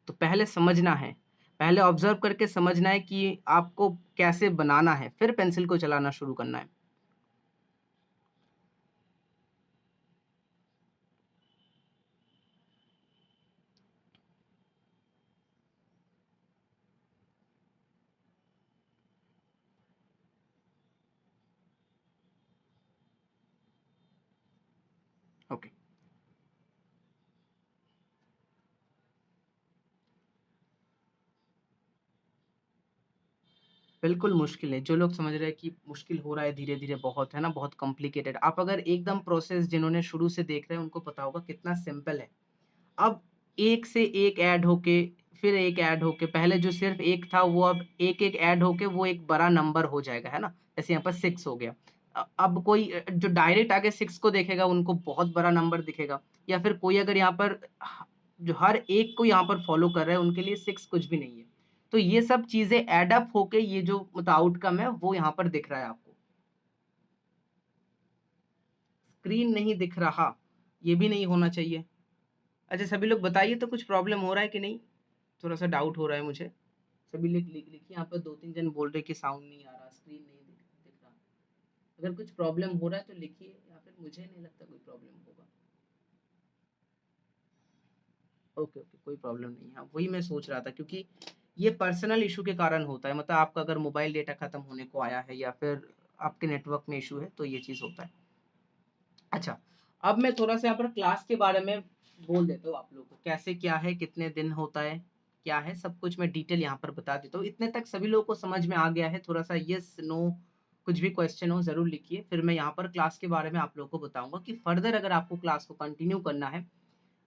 [SPEAKER 1] तो पहले समझना है, पहले ऑब्ज़र्व करके समझना है कि आपको कैसे बनाना है, फिर पेंसिल को चलाना शुरू करना है। ओके। बिल्कुल मुश्किल है। जो लोग समझ रहे हैं कि मुश्किल हो रहा है धीरे-धीरे बहुत, है ना? बहुत कॉम्प्लिकेटेड। आप अगर एकदम प्रोसेस जिन्होंने शुरू से देख रहे हैं, उनको पता होगा कितना सिंपल है। अब एक से एक ऐड होके, फिर एक ऐड होके, पहले जो सिर्फ़ एक था वो अब एक-एक ऐड होके वो एक बड़ा नंबर हो जाएगा, है ना? जैसे यहाँ पर 6 हो गया। अब कोई जो डायरेक्ट आके 6 को देखेगा उनको बहुत बड़ा नंबर दिखेगा, या फिर कोई अगर यहाँ पर ह जो हर एक को यहाँ पर फ़ॉलो कर रहा है उनके लिए 6 कुछ भी नहीं है। तो ये सब चीज़ें ऐड अप होके ये जो मतलब आउटकम है वो यहाँ पर दिख रहा है आपको। स्क्रीन नहीं दिख रहा, ये भी नहीं होना चाहिए। अच्छा सभी लोग बताइए तो कुछ प्रॉब्लम हो रहा है कि नहीं? थोड़ा-सा डाउट हो रहा है मुझे। सभी लिखिए, यहाँ पर 2-3 जन बोल रहे हैं कि साउंड नहीं आ रहा, स्क्रीन नहीं दिख रहा। अगर कुछ प्रॉब्लम हो रहा है तो लिखिए, या फिर मुझे नहीं लगता कोई प्रॉब्लम होगा। ओके, ओके, कोई प्रॉब्लम नहीं है। हाँ, वही मैं सोच रहा था क्योंकि ये पर्सनल इश्यू के कारण होता है। मतलब आपका अगर मोबाइल डेटा खत्म होने को आया है या फिर आपके नेटवर्क में इश्यू है तो ये चीज़ होता है। अच्छा, अब मैं थोड़ा-सा यहाँ पर क्लास के बारे में बोल देता हूँ आप लोगों को, कैसे क्या है, कितने दिन होता है, क्या है, सब कुछ मैं डिटेल यहाँ पर बता देता हूँ। इतने तक सभी लोगों को समझ में आ गया है? थोड़ा-सा येस, नो कुछ भी क्वेश्चन हो ज़रूर लिखिए, फिर मैं यहाँ पर क्लास के बारे में आप लोगों को बताऊँगा कि फर्दर अगर आपको क्लास को कंटिन्यू करना है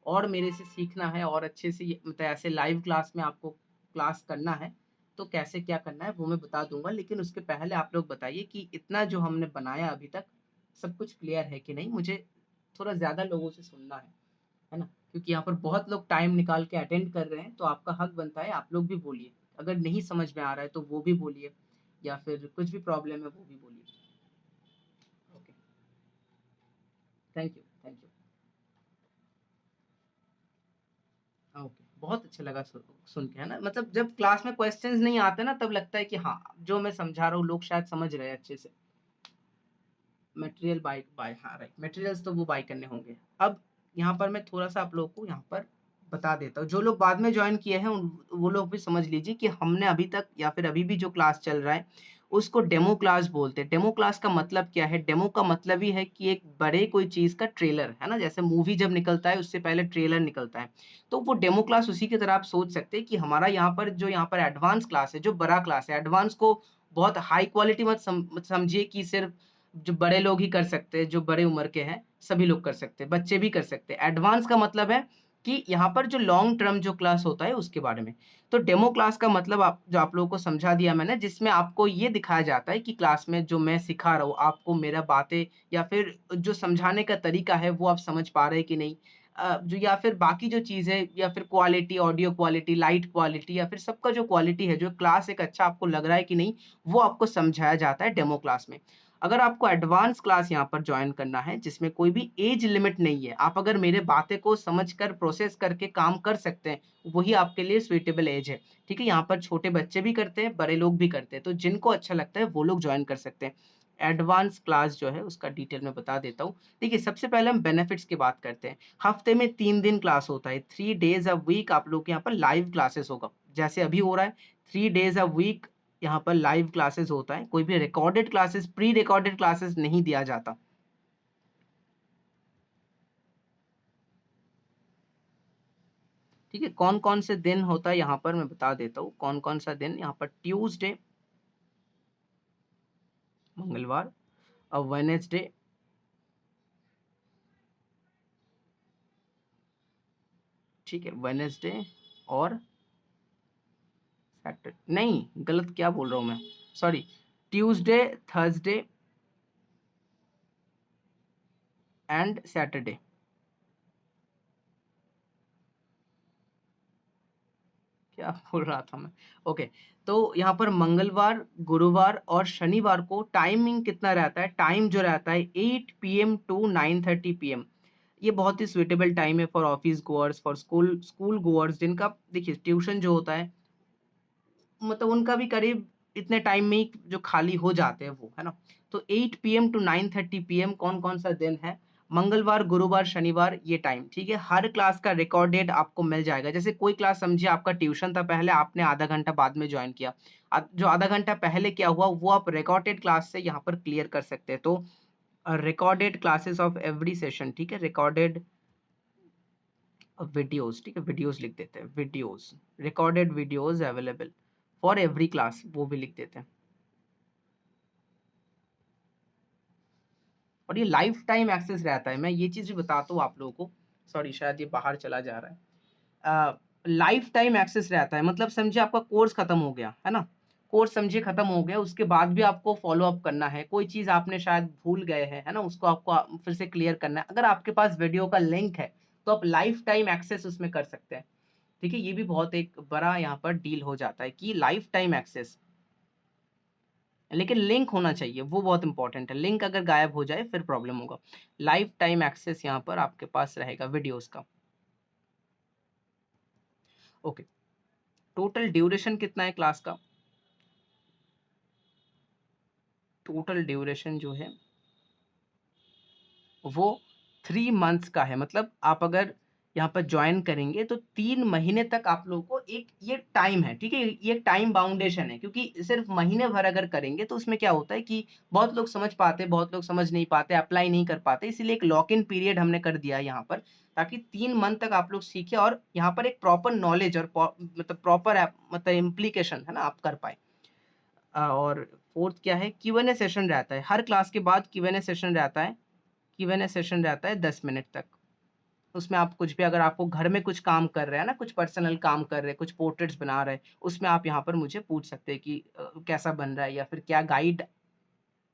[SPEAKER 1] और मेरे से सीखना है और अच्छे से ये मतलब ऐसे लाइव क्लास में आपको क्लास करना है, तो कैसे क्या करना है वो मैं बता दूँगा। लेकिन उसके पहले आप लोग बताइए कि इतना जो हमने बनाया अभी तक, सब कुछ क्लियर है कि नहीं? मुझे थोड़ा ज़्यादा लोगों से सुनना है ना? क्योंकि यहाँ पर बहुत लोग टाइम निकाल के अटेंड कर रहे हैं, तो आपका हक बनता है आप लोग भी बोलिए। अगर नहीं समझ में आ रहा है तो वो भी बोलिए, या फिर कुछ भी प्रॉब्लम है वो भी बोलिए। Okay, thank you, thank you. Okay, बहुत अच्छा लगा सुन के, है ना? मतलब जब क्लास में क्वेश्चंस नहीं आते ना तब लगता है कि हाँ, जो मैं समझा रहा हूँ लोग शायद समझ रहे हैं अच्छे से। मटेरियल बाय बाय हाँ, राइट, मटेरियल्स तो वो बाय करने होंगे। अब यहाँ पर मैं थोड़ा-सा आप लोगों को यहाँ पर बता देता हूँ। जो लोग बाद में जॉइन किए हैं उन वो लोग भी समझ लीजिए कि हमने अभी तक या फिर अभी भी जो क्लास चल रहा है, उसको डेमो क्लास बोलते हैं। डेमो क्लास का मतलब क्या है? डेमो का मतलब ही है कि एक बड़े कोई चीज़ का ट्रेलर, है ना? जैसे मूवी जब निकलता है उससे पहले ट्रेलर निकलता है। तो वो डेमो क्लास उसी की तरह आप सोच सकते हैं कि हमारा यहाँ पर एडवांस क्लास है, जो बड़ा क्लास है। एडवांस को बहुत हाई क्वालिटी मत समझिए कि सिर्फ़ जो बड़े लोग ही कर सकते हैं, जो बड़े उम्र के हैं, सभी लोग कर सकते हैं, बच्चे भी कर सकते हैं। एडवांस का मतलब है कि यहाँ पर जो लॉन्ग टर्म जो क्लास होता है उसके बारे में। तो डेमो क्लास का मतलब आप लोगों को समझा दिया मैंने, जिसमें आपको ये दिखाया जाता है कि क्लास में जो मैं सिखा रहा हूँ, आपको मेरा बातें या फिर जो समझाने का तरीका है वो आप समझ पा रहे हैं कि नहीं? जो या फिर बाकी जो चीज़ें या फिर quality, audio quality, light quality या फिर सबका जो क्वालिटी है, जो क्लास एक अच्छा आपको लग रहा है कि नहीं, वो आपको समझाया जाता है डेमो क्लास में। अगर आपको एडवांस क्लास यहाँ पर ज्वाइन करना है जिसमें कोई भी एज लिमिट नहीं है, आप अगर मेरे बातें को समझकर प्रोसेस करके काम कर सकते हैं, वही आपके लिए सुइटेबल एज है। ठीक है, यहाँ पर छोटे बच्चे भी करते हैं, बड़े लोग भी करते हैं, तो जिनको अच्छा लगता है वो लोग ज्वाइन कर सकते हैं। एडवांस क्लास जो है उसका डिटेल में बता देता हूँ। देखिए, सबसे पहले हम बेनिफिट्स की बात करते हैं। हफ्ते में 3 दिन क्लास होता है, 3 डेज़ अ वीक आप लोग के यहाँ पर लाइव क्लासेस होगा। जैसे अभी हो रहा है, 3 डेज़ अ वीक यहाँ पर लाइव क्लासेस होता है। कोई भी recorded classes, pre recorded classes नहीं दिया जाता। ठीक है, कौन-कौन से दिन होता है यहाँ पर मैं बता देता हूँ। कौन-कौन सा दिन यहाँ पर ट्यूसडे, मंगलवार और वेडनेसडे, ठीक है, वेडनेसडे और सैटरडे नहीं, गलत क्या बोल रहा हूँ मैं, sorry, Tuesday, Thursday and Saturday. क्या बोल रहा था मैं? ओके, तो यहाँ पर मंगलवार, गुरुवार और शनिवार को टाइमिंग कितना रहता है? टाइम जो रहता है 8 पीएम टू 9:30 पीएम। ये बहुत ही सुइटेबल टाइम है for office goers, for school school goers, जिनका देखिए ट्यूशन जो होता है, मतलब उनका भी करीब इतने टाइम में ही जो खाली हो जाते हैं वो, है ना? तो 8 पीएम टू 9:30 पीएम कौन-कौन सा दिन है? मंगलवार, गुरुवार, शनिवार ये टाइम, ठीक है? हर क्लास का रिकॉर्डेड आपको मिल जाएगा। जैसे कोई क्लास समझिए आपका ट्यूशन था पहले, आपने आधा घंटा बाद में जॉइन किया। जो आधा घंटा पहले क्या हुआ वो आप रिकॉर्डेड क्लास से यहाँ पर क्लियर कर सकते हैं। तो recorded classes of every session, ठीक है? रिकॉर्डेड वीडियोज़, ठीक है? वीडियोज़ लिख देते हैं, videos, recorded videos available for every class, वो भी लिख देते हैं। और ये लाइफ टाइम एक्सेस रहता है, मैं ये चीज़ भी बताता हूँ आप लोगों को। सॉरी, शायद ये बाहर चला जा रहा है। लाइफ टाइम एक्सेस रहता है, मतलब समझिए आपका कोर्स खत्म हो गया, है ना? कोर्स समझिए खत्म हो गया, उसके बाद भी आपको फॉलो अप करना है, कोई चीज़ आपने शायद भूल गए हैं, है ना? उसको आपको फिर से क्लियर करना है। अगर आपके पास वीडियो का लिंक है, तो आप लाइफ टाइम एक्सेस उसमें कर सकते हैं। ठीक है? ये भी बहुत एक बड़ा यहाँ पर डील हो जाता है कि लाइफ टाइम एक्सेस, लेकिन लिंक होना चाहिए, वो बहुत इंपॉर्टेंट है। लिंक अगर गायब हो जाए फिर प्रॉब्लम होगा। लाइफ टाइम एक्सेस यहाँ पर आपके पास रहेगा वीडियोज़ का। ओके, टोटल ड्यूरेशन कितना है क्लास का? टोटल ड्यूरेशन जो है वो 3 मंथ्स का है। मतलब आप अगर यहाँ पर जॉइन करेंगे तो 3 महीने तक आप लोगों को एक ये टाइम है, ठीक है? ये टाइम बाउंडेशन है, क्योंकि सिर्फ महीने भर अगर करेंगे तो उसमें क्या होता है कि बहुत लोग समझ पाते हैं, बहुत लोग समझ नहीं पाते, अप्लाई नहीं कर पाते। इसीलिए एक लॉक इन पीरियड हमने कर दिया है यहाँ पर, ताकि 3 मंथ तक आप लोग सीखें और यहाँ पर एक प्रॉपर नॉलेज और मतलब प्रॉपर मतलब इम्प्लीकेशन, है ना, आप कर पाएँ। और फोर्थ क्या है, क्यू&ए सेशन रहता है। हर क्लास के बाद क्यू&ए सेशन रहता है। क्यू&ए सेशन रहता है 10 मिनट तक। उसमें आप कुछ भी, अगर आपको घर में कुछ काम कर रहे हैं ना, कुछ पर्सनल काम कर रहे हैं, कुछ पोर्ट्रेट्स बना रहे हैं, उसमें आप यहाँ पर मुझे पूछ सकते हैं कि कैसा बन रहा है या फिर क्या गाइड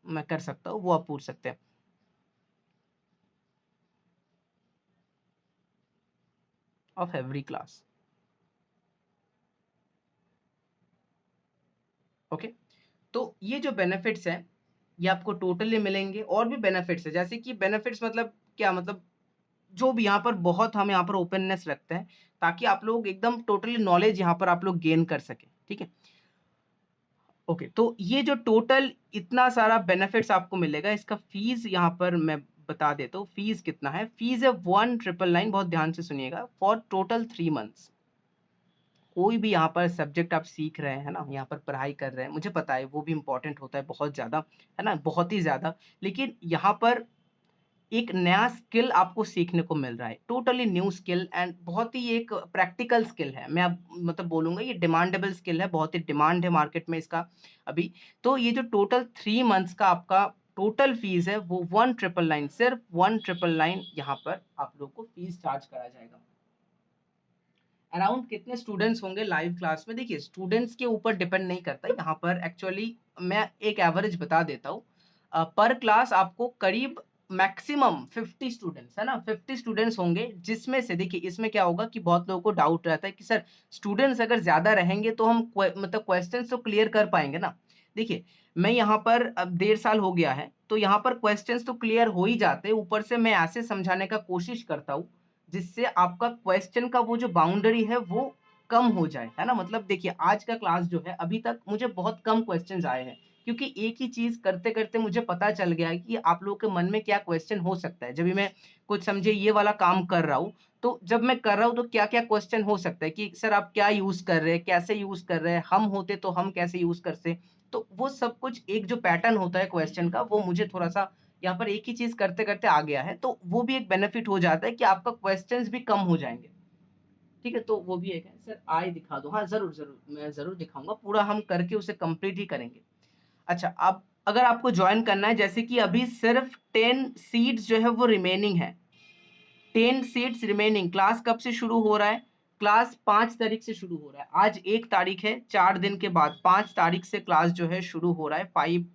[SPEAKER 1] मैं कर सकता हूँ, वो आप पूछ सकते हैं। Of every class. ओके, तो ये जो बेनिफिट्स हैं, ये आपको टोटली मिलेंगे। और भी बेनिफिट्स है, जैसे कि बेनिफिट्स मतलब क्या, मतलब जो भी यहाँ पर बहुत हम यहाँ पर ओपननेस रखते हैं, ताकि आप लोग एकदम टोटली नॉलेज यहाँ पर आप लोग गेन कर सकें। ठीक है? ओके, तो ये जो टोटल इतना सारा बेनिफिट्स आपको मिलेगा, इसका फीस यहाँ पर मैं बता देता हूँ। फीस कितना है? फीस है 1999, बहुत ध्यान से सुनिएगा, फॉर टोटल 3 मंथ्स। कोई भी यहाँ पर सब्जेक्ट आप सीख रहे हैं, है ना, यहाँ पर पढ़ाई कर रहे हैं, मुझे पता है वो भी इम्पोर्टेंट होता है बहुत ज़्यादा, है ना, बहुत ही ज़्यादा। लेकिन यहाँ पर एक नया स्किल आपको सीखने को मिल रहा है, टोटली न्यू स्किल, एंड बहुत ही एक प्रैक्टिकल स्किल है। मैं अब मतलब बोलूँगा ये डिमांडेबल स्किल है, बहुत ही डिमांड है मार्केट में इसका अभी। तो ये जो टोटल 3 मंथ्स का आपका टोटल फीस है वो 1999, सिर्फ 1999 यहाँ पर आप लोग को फीस चार्ज करा जाएगा। अराउंड कितने स्टूडेंट्स होंगे लाइव क्लास में? देखिए, स्टूडेंट्स के ऊपर डिपेंड नहीं करता है यहाँ पर, एक्चुअली मैं एक एवरेज बता देता हूँ। पर क्लास आपको करीब मैक्सिमम 50 स्टूडेंट्स है ना, 50 स्टूडेंट्स होंगे, जिसमें से देखिए इसमें क्या होगा कि बहुत लोगों को डाउट रहता है कि सर स्टूडेंट्स अगर ज्यादा रहेंगे तो हम मतलब क्वेश्चंस तो क्लियर कर पाएंगे ना। देखिए मैं यहाँ पर अब 1.5 साल हो गया है, तो यहाँ पर क्वेश्चंस तो क्लियर हो ही जाते हैं, ऊपर से मैं ऐसे समझाने का कोशिश करता हूँ जिससे आपका क्वेश्चन का वो जो बाउंड्री है वो कम हो जाए, है ना। मतलब देखिए आज का क्लास जो है अभी तक मुझे बहुत कम क्वेश्चंस आए हैं, क्योंकि एक ही चीज करते करते मुझे पता चल गया है कि आप लोगों के मन में क्या क्वेश्चन हो सकता है। जब भी मैं कुछ समझे ये वाला काम कर रहा हूँ, तो जब मैं कर रहा हूँ तो क्या क्या क्वेश्चन हो सकता है कि सर आप क्या यूज कर रहे हैं, कैसे यूज कर रहे हैं, हम होते तो हम कैसे यूज करते। तो वो सब कुछ एक जो पैटर्न होता है क्वेश्चन का, वो मुझे थोड़ा सा यहाँ पर एक ही चीज करते करते आ गया है, तो वो भी एक बेनिफिट हो जाता है कि आपका क्वेश्चंस भी कम हो जाएंगे। ठीक है, तो वो भी एक है। सर आए दिखा दो, हाँ जरूर जरूर, मैं जरूर दिखाऊंगा, पूरा हम करके उसे कंप्लीट ही करेंगे। अच्छा, अब अगर आपको ज्वाइन करना है, जैसे कि अभी सिर्फ 10 सीट्स जो है वो रिमेनिंग है, 10 सीट्स रिमेनिंग। क्लास कब से शुरू हो रहा है? क्लास 5 तारीख से शुरू हो रहा है। आज 1 तारीख है, 4 दिन के बाद 5 तारीख से क्लास जो है शुरू हो रहा है। 5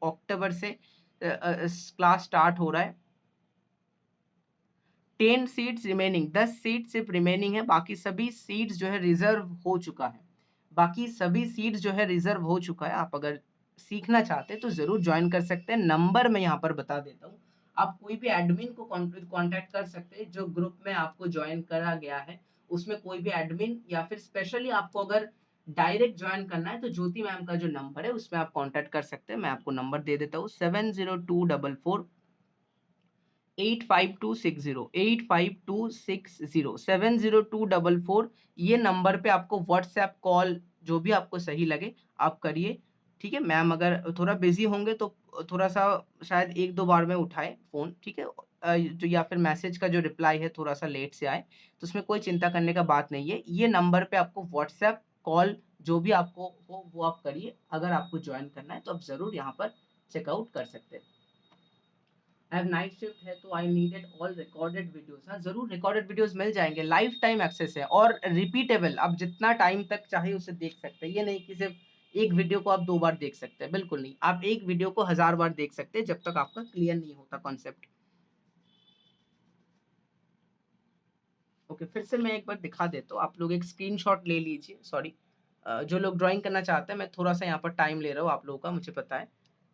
[SPEAKER 1] अक्टूबर से क्लास स्टार्ट हो रहा है। 10 सीट्स रिमेनिंग, 10 सीट सिर्फ रिमेनिंग है, बाकी सभी सीट्स जो है रिजर्व हो चुका है। बाकी सभी सीट्स जो है रिजर्व हो चुका है। आप अगर सीखना चाहते हैं तो जरूर ज्वाइन कर सकते हैं। नंबर मैं यहाँ पर बता देता हूँ, आप कोई भी एडमिन को कांटेक्ट कर सकते हैं जो ग्रुप में आपको ज्वाइन करा गया है, उसमें कोई भी एडमिन, या फिर स्पेशली आपको अगर डायरेक्ट ज्वाइन करना है तो ज्योति मैम का जो नंबर है उसमें आप कांटेक्ट कर सकते हैं। मैं आपको नंबर दे देता हूँ, 70244 85260, 85260, 70244। ये नंबर पे आपको व्हाट्सएप कॉल जो भी आपको सही लगे आप करिए। ठीक है, मैम अगर थोड़ा बिजी होंगे तो थोड़ा सा शायद 1-2 बार में उठाए फोन, ठीक है। जो या फिर मैसेज का जो रिप्लाई है थोड़ा सा लेट से आए, तो उसमें कोई चिंता करने का बात नहीं है। ये नंबर पे आपको व्हाट्सएप कॉल जो भी आपको हो वो आप करिए। अगर आपको ज्वाइन करना है तो आप जरूर यहाँ पर चेकआउट कर सकते हैं। अब नाइट शिफ्ट है तो I needed all recorded videos. हाँ जरूर, रिकॉर्डेड वीडियोस मिल जाएंगे, लाइफ टाइम एक्सेस है और रिपीटेबल, आप जितना टाइम तक चाहे उसे देख सकते हैं। ये नहीं कि सिर्फ एक वीडियो को आप 2 बार देख सकते हैं, बिल्कुल नहीं, आप एक वीडियो को 1000 बार देख सकते हैं जब तक आपका क्लियर नहीं होता कॉन्सेप्ट। ओके, फिर से मैं एक बार दिखा देता हूँ, आप लोग एक स्क्रीनशॉट ले लीजिए। सॉरी, जो लोग ज्वाइन करना चाहते हैं, मैं थोड़ा सा यहाँ पर टाइम ले रहा हूँ आप लोगों का, मुझे पता है,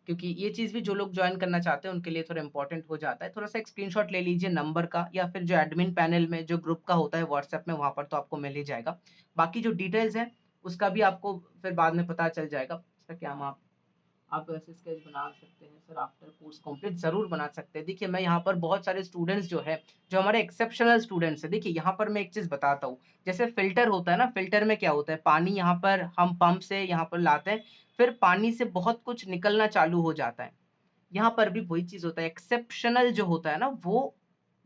[SPEAKER 1] क्योंकि ये चीज़ भी जो लोग ज्वाइन करना चाहते हैं उनके लिए थोड़ा इंपॉर्टेंट हो जाता है। थोड़ा सा एक स्क्रीनशॉट ले लीजिए नंबर का, या फिर जो एडमिन पैनल में जो ग्रुप का होता है व्हाट्सएप में, वहाँ पर तो आपको मिल ही जाएगा। बाकी जो डिटेल्स है उसका भी आपको फिर बाद में पता चल जाएगा। सर क्या आप ऐसे स्केच बना सकते हैं सर आफ्टर कोर्स कंप्लीट? जरूर बना सकते हैं। देखिए मैं यहाँ पर बहुत सारे स्टूडेंट्स जो है, जो हमारे एक्सेप्शनल स्टूडेंट्स है, देखिए यहाँ पर मैं एक चीज बताता हूँ। जैसे फिल्टर होता है ना, फिल्टर में क्या होता है, पानी यहाँ पर हम पंप से यहाँ पर लाते हैं, फिर पानी से बहुत कुछ निकलना चालू हो जाता है। यहाँ पर भी वही चीज होता है। एक्सेप्शनल जो होता है ना, वो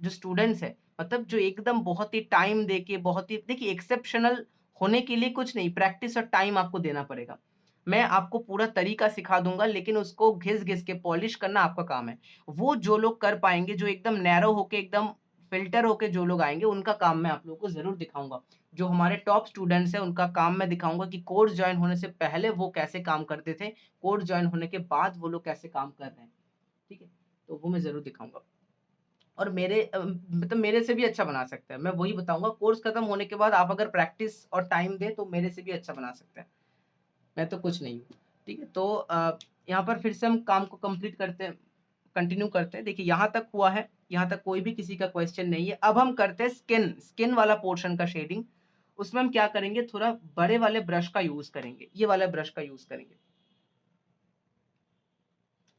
[SPEAKER 1] जो स्टूडेंट्स है, मतलब जो एकदम बहुत ही टाइम देके, बहुत ही, देखिए एक्सेप्शनल होने के लिए कुछ नहीं, प्रैक्टिस और टाइम आपको देना पड़ेगा। मैं आपको पूरा तरीका सिखा दूंगा, लेकिन उसको घिस घिस के पॉलिश करना आपका काम है। वो जो लोग कर पाएंगे, जो एकदम नैरो होके, एकदम फिल्टर होके जो लोग आएंगे, उनका काम मैं आप लोगों को जरूर दिखाऊंगा। जो हमारे टॉप स्टूडेंट्स हैं उनका काम मैं दिखाऊंगा कि कोर्स ज्वाइन होने से पहले वो कैसे काम करते थे, कोर्स ज्वाइन होने के बाद वो लोग कैसे काम कर रहे हैं। ठीक है, तो वो मैं जरूर दिखाऊंगा। और मतलब मेरे से भी अच्छा बना सकते हैं, मैं वही बताऊंगा। कोर्स खत्म होने के बाद आप अगर प्रैक्टिस और टाइम दे तो मेरे से भी अच्छा बना सकते हैं। मैं तो कुछ नहीं हूँ। ठीक है, तो यहाँ पर फिर से हम काम को कंप्लीट करते हैं, कंटिन्यू करते हैं। देखिए यहाँ तक हुआ है, यहाँ तक कोई भी किसी का क्वेश्चन नहीं है। अब हम करते हैं स्किन, स्किन वाला पोर्शन का शेडिंग। उसमें हम क्या करेंगे, थोड़ा बड़े वाले ब्रश का यूज करेंगे, ये वाला ब्रश का यूज करेंगे।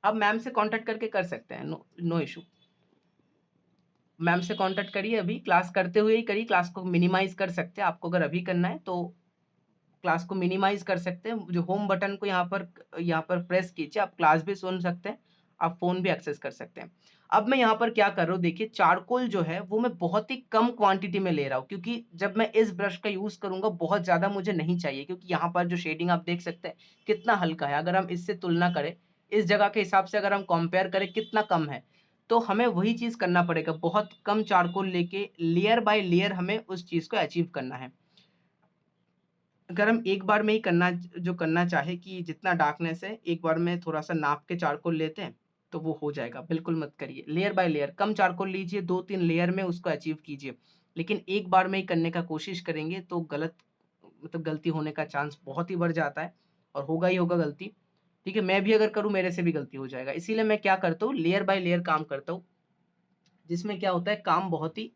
[SPEAKER 1] अब मैम से कांटेक्ट करके कर सकते हैं, नो नो इशू। मैम से कांटेक्ट करिए, अभी क्लास करते हुए ही करिए। क्लास को मिनिमाइज कर सकते हैं, आपको अगर अभी करना है तो क्लास को मिनिमाइज कर सकते हैं। जो होम बटन को यहाँ पर प्रेस कीजिए, आप क्लास भी सुन सकते हैं, आप फोन भी एक्सेस कर सकते हैं। अब मैं यहाँ पर क्या कर रहा हूँ, देखिए चारकोल जो है वो मैं बहुत ही कम क्वांटिटी में ले रहा हूँ, क्योंकि जब मैं इस ब्रश का यूज करूंगा बहुत ज्यादा मुझे नहीं चाहिए, क्योंकि यहाँ पर जो शेडिंग आप देख सकते हैं कितना हल्का है। अगर हम इससे तुलना करें, इस जगह के हिसाब से अगर हम कंपेयर करें कितना कम है, तो हमें वही चीज करना पड़ेगा, बहुत कम चारकोल लेके लेयर बाय लेयर हमें उस चीज को अचीव करना है। अगर हम एक बार में ही करना चाहे कि जितना डार्कनेस है, एक बार में थोड़ा सा नाप के चारकोल लेते हैं, तो वो हो जाएगा। बिल्कुल मत करिए, layer by layer come charcoal लीजिए, 2-3 लेयर में उसको अचीव कीजिए। लेकिन एक बार में ही करने का कोशिश करेंगे तो गलत मतलब गलती होने का चांस बहुत ही बढ़ जाता है और होगा ही होगा गलती। ठीक है, मैं भी अगर करूँ मेरे से भी गलती हो जाएगा। इसीलिए मैं क्या करता हूँ, लेयर बाय लेयर काम करता हूँ, जिसमें क्या होता है काम बहुत ही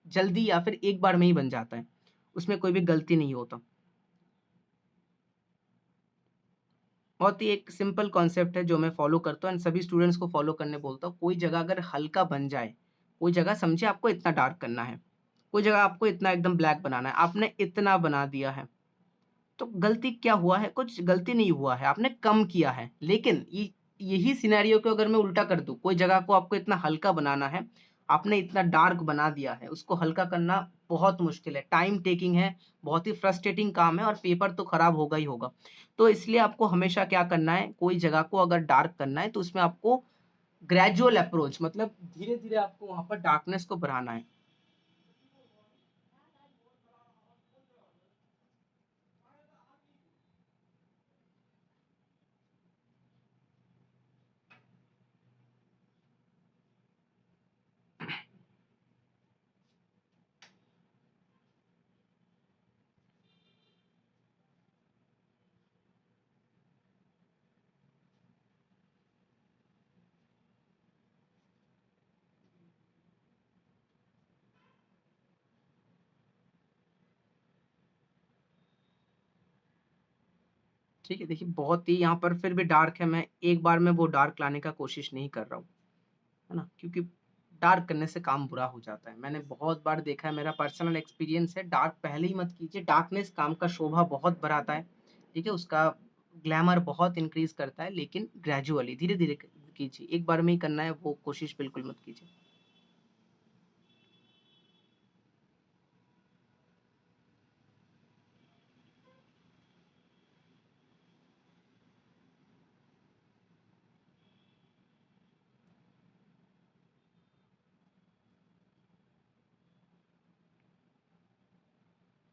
[SPEAKER 1] जल्दी या फिर एक बार में ही बन जाता है। उसमें कोई भी गलती नहीं होता। बहुत ही एक सिंपल कॉन्सेप्ट है जो मैं फॉलो करता हूँ एंड सभी स्टूडेंट्स को फॉलो करने बोलता हूँ। कोई जगह अगर हल्का बन जाए, कोई जगह समझिए आपको इतना डार्क करना है, कोई जगह आपको इतना एकदम ब्लैक बनाना है, आपने इतना बना दिया है, तो गलती क्या हुआ है? कुछ गलती नहीं हुआ है, आपने कम किया है। लेकिन यही सिनेरियो को अगर मैं उल्टा कर दूँ, कोई जगह को आपको इतना हल्का बनाना है, आपने इतना डार्क बना दिया है, उसको हल्का करना बहुत मुश्किल है, टाइम टेकिंग है, बहुत ही फ्रस्ट्रेटिंग काम है और पेपर तो खराब होगा ही होगा। तो इसलिए आपको हमेशा क्या करना है, कोई जगह को अगर डार्क करना है, तो उसमें आपको ग्रेजुअल अप्रोच मतलब धीरे-धीरे आपको वहाँ पर डार्कनेस को बढ़ाना है। ठीक है, देखिए बहुत ही यहाँ पर फिर भी डार्क है, मैं एक बार में वो डार्क लाने का कोशिश नहीं कर रहा हूँ, है ना? क्योंकि डार्क करने से काम बुरा हो जाता है। मैंने बहुत बार देखा है, मेरा पर्सनल एक्सपीरियंस है, डार्क पहले ही मत कीजिए, डार्कनेस काम का शोभा बहुत बढ़ाता है, ठीक है? उसका ग्लैमर बहुत इंक्रीज़ करता है, लेकिन ग्रेजुअली धीरे-धीरे क कीजिए, एक बार में ही करना है वो कोशिश बिल्कुल मत कीजिए।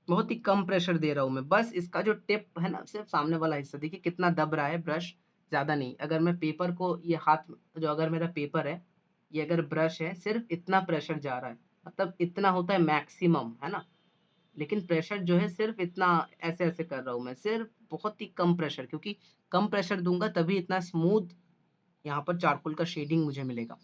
[SPEAKER 1] बहुत ही कम प्रेशर दे रहा हूँ मैं, बस इसका जो टिप है ना, सिर्फ़ सामने वाला हिस्सा देखिए कितना दब रहा है ब्रश, ज़्यादा नहीं। अगर मैं पेपर को ये हाथ जो अगर मेरा पेपर है, ये अगर ब्रश है, सिर्फ़ इतना प्रेशर जा रहा है, मतलब इतना होता है मैक्सिमम, है ना? लेकिन प्रेशर जो है सिर्फ़ इतना ऐसे-ऐसे कर रहा हूँ मैं, सिर्फ़ बहुत ही कम प्रेशर क्योंकि कम प्रेशर दूँगा तभी इतना स्मूथ यहाँ पर चारकोल का शेडिंग मुझे मिलेगा।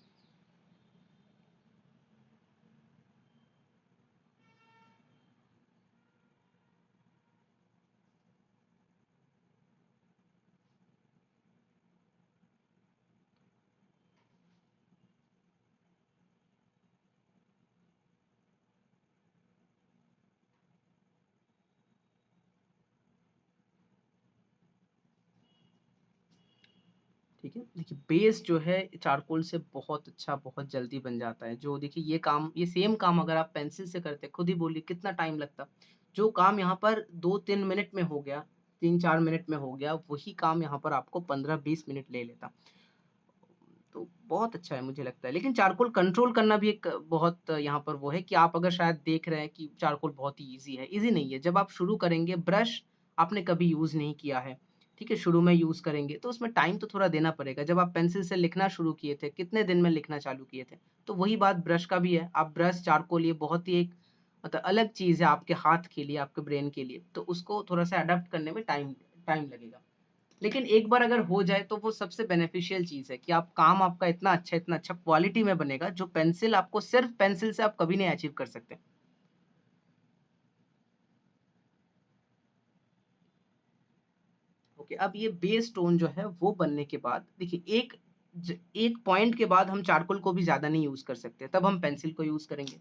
[SPEAKER 1] ठीक है? देखिए बेस जो है चारकोल से बहुत अच्छा, बहुत जल्दी बन जाता है। जो देखिए ये सेम काम अगर आप पेंसिल से करते, खुद ही बोलिए कितना टाइम लगता। जो काम यहाँ पर 2-3 मिनट में हो गया, 3-4 मिनट में हो गया, वही काम यहाँ पर आपको 15-20 मिनट ले लेता। तो बहुत अच्छा है मुझे लगता है। लेकिन चारकोल कंट्रोल करना भी एक बहुत यहाँ पर वो है कि आप अगर शायद देख रहे हैं कि चारकोल बहुत ही ईज़ी है, ईज़ी नहीं है। जब आप शुरू करेंगे ब्रश आपने कभी यूज़ नहीं किया है, ठीक है? शुरू में यूज़ करेंगे तो उसमें टाइम तो थोड़ा देना पड़ेगा। जब आप पेंसिल से लिखना शुरू किए थे, कितने दिन में लिखना चालू किए थे? तो वही बात ब्रश का भी है। आप ब्रश, चारकोल ये बहुत ही एक मतलब अलग चीज़ है आपके हाथ के लिए, आपके ब्रेन के लिए। तो उसको थोड़ा-सा अडॉप्ट करने में टाइम टाइम लगेगा। लेकिन एक बार अगर हो जाए तो वो सबसे बेनिफिशियल चीज़ है कि आप काम आपका इतना अच्छा क्वालिटी में बनेगा जो पेंसिल आपको सिर्फ़ पेंसिल से आप कभी नहीं अचीव कर सकते। ओके, अब ये बेस टोन जो है वो बनने के बाद देखिए एक पॉइंट के बाद हम चारकोल को भी ज़्यादा नहीं यूज़ कर सकते, तब हम पेंसिल को यूज़ करेंगे।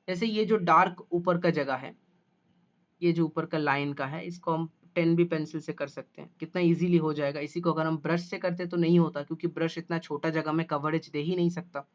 [SPEAKER 1] जैसे ये जो डार्क ऊपर का जगह है, ये जो ऊपर का लाइन का है, इसको हम 10 भी पेंसिल से कर सकते हैं। कितना ईज़िली हो जाएगा। इसी को अगर हम ब्रश से करते तो नहीं होता क्योंकि ब्रश इतना छोटा जगह में कवरेज दे ही नहीं सकता।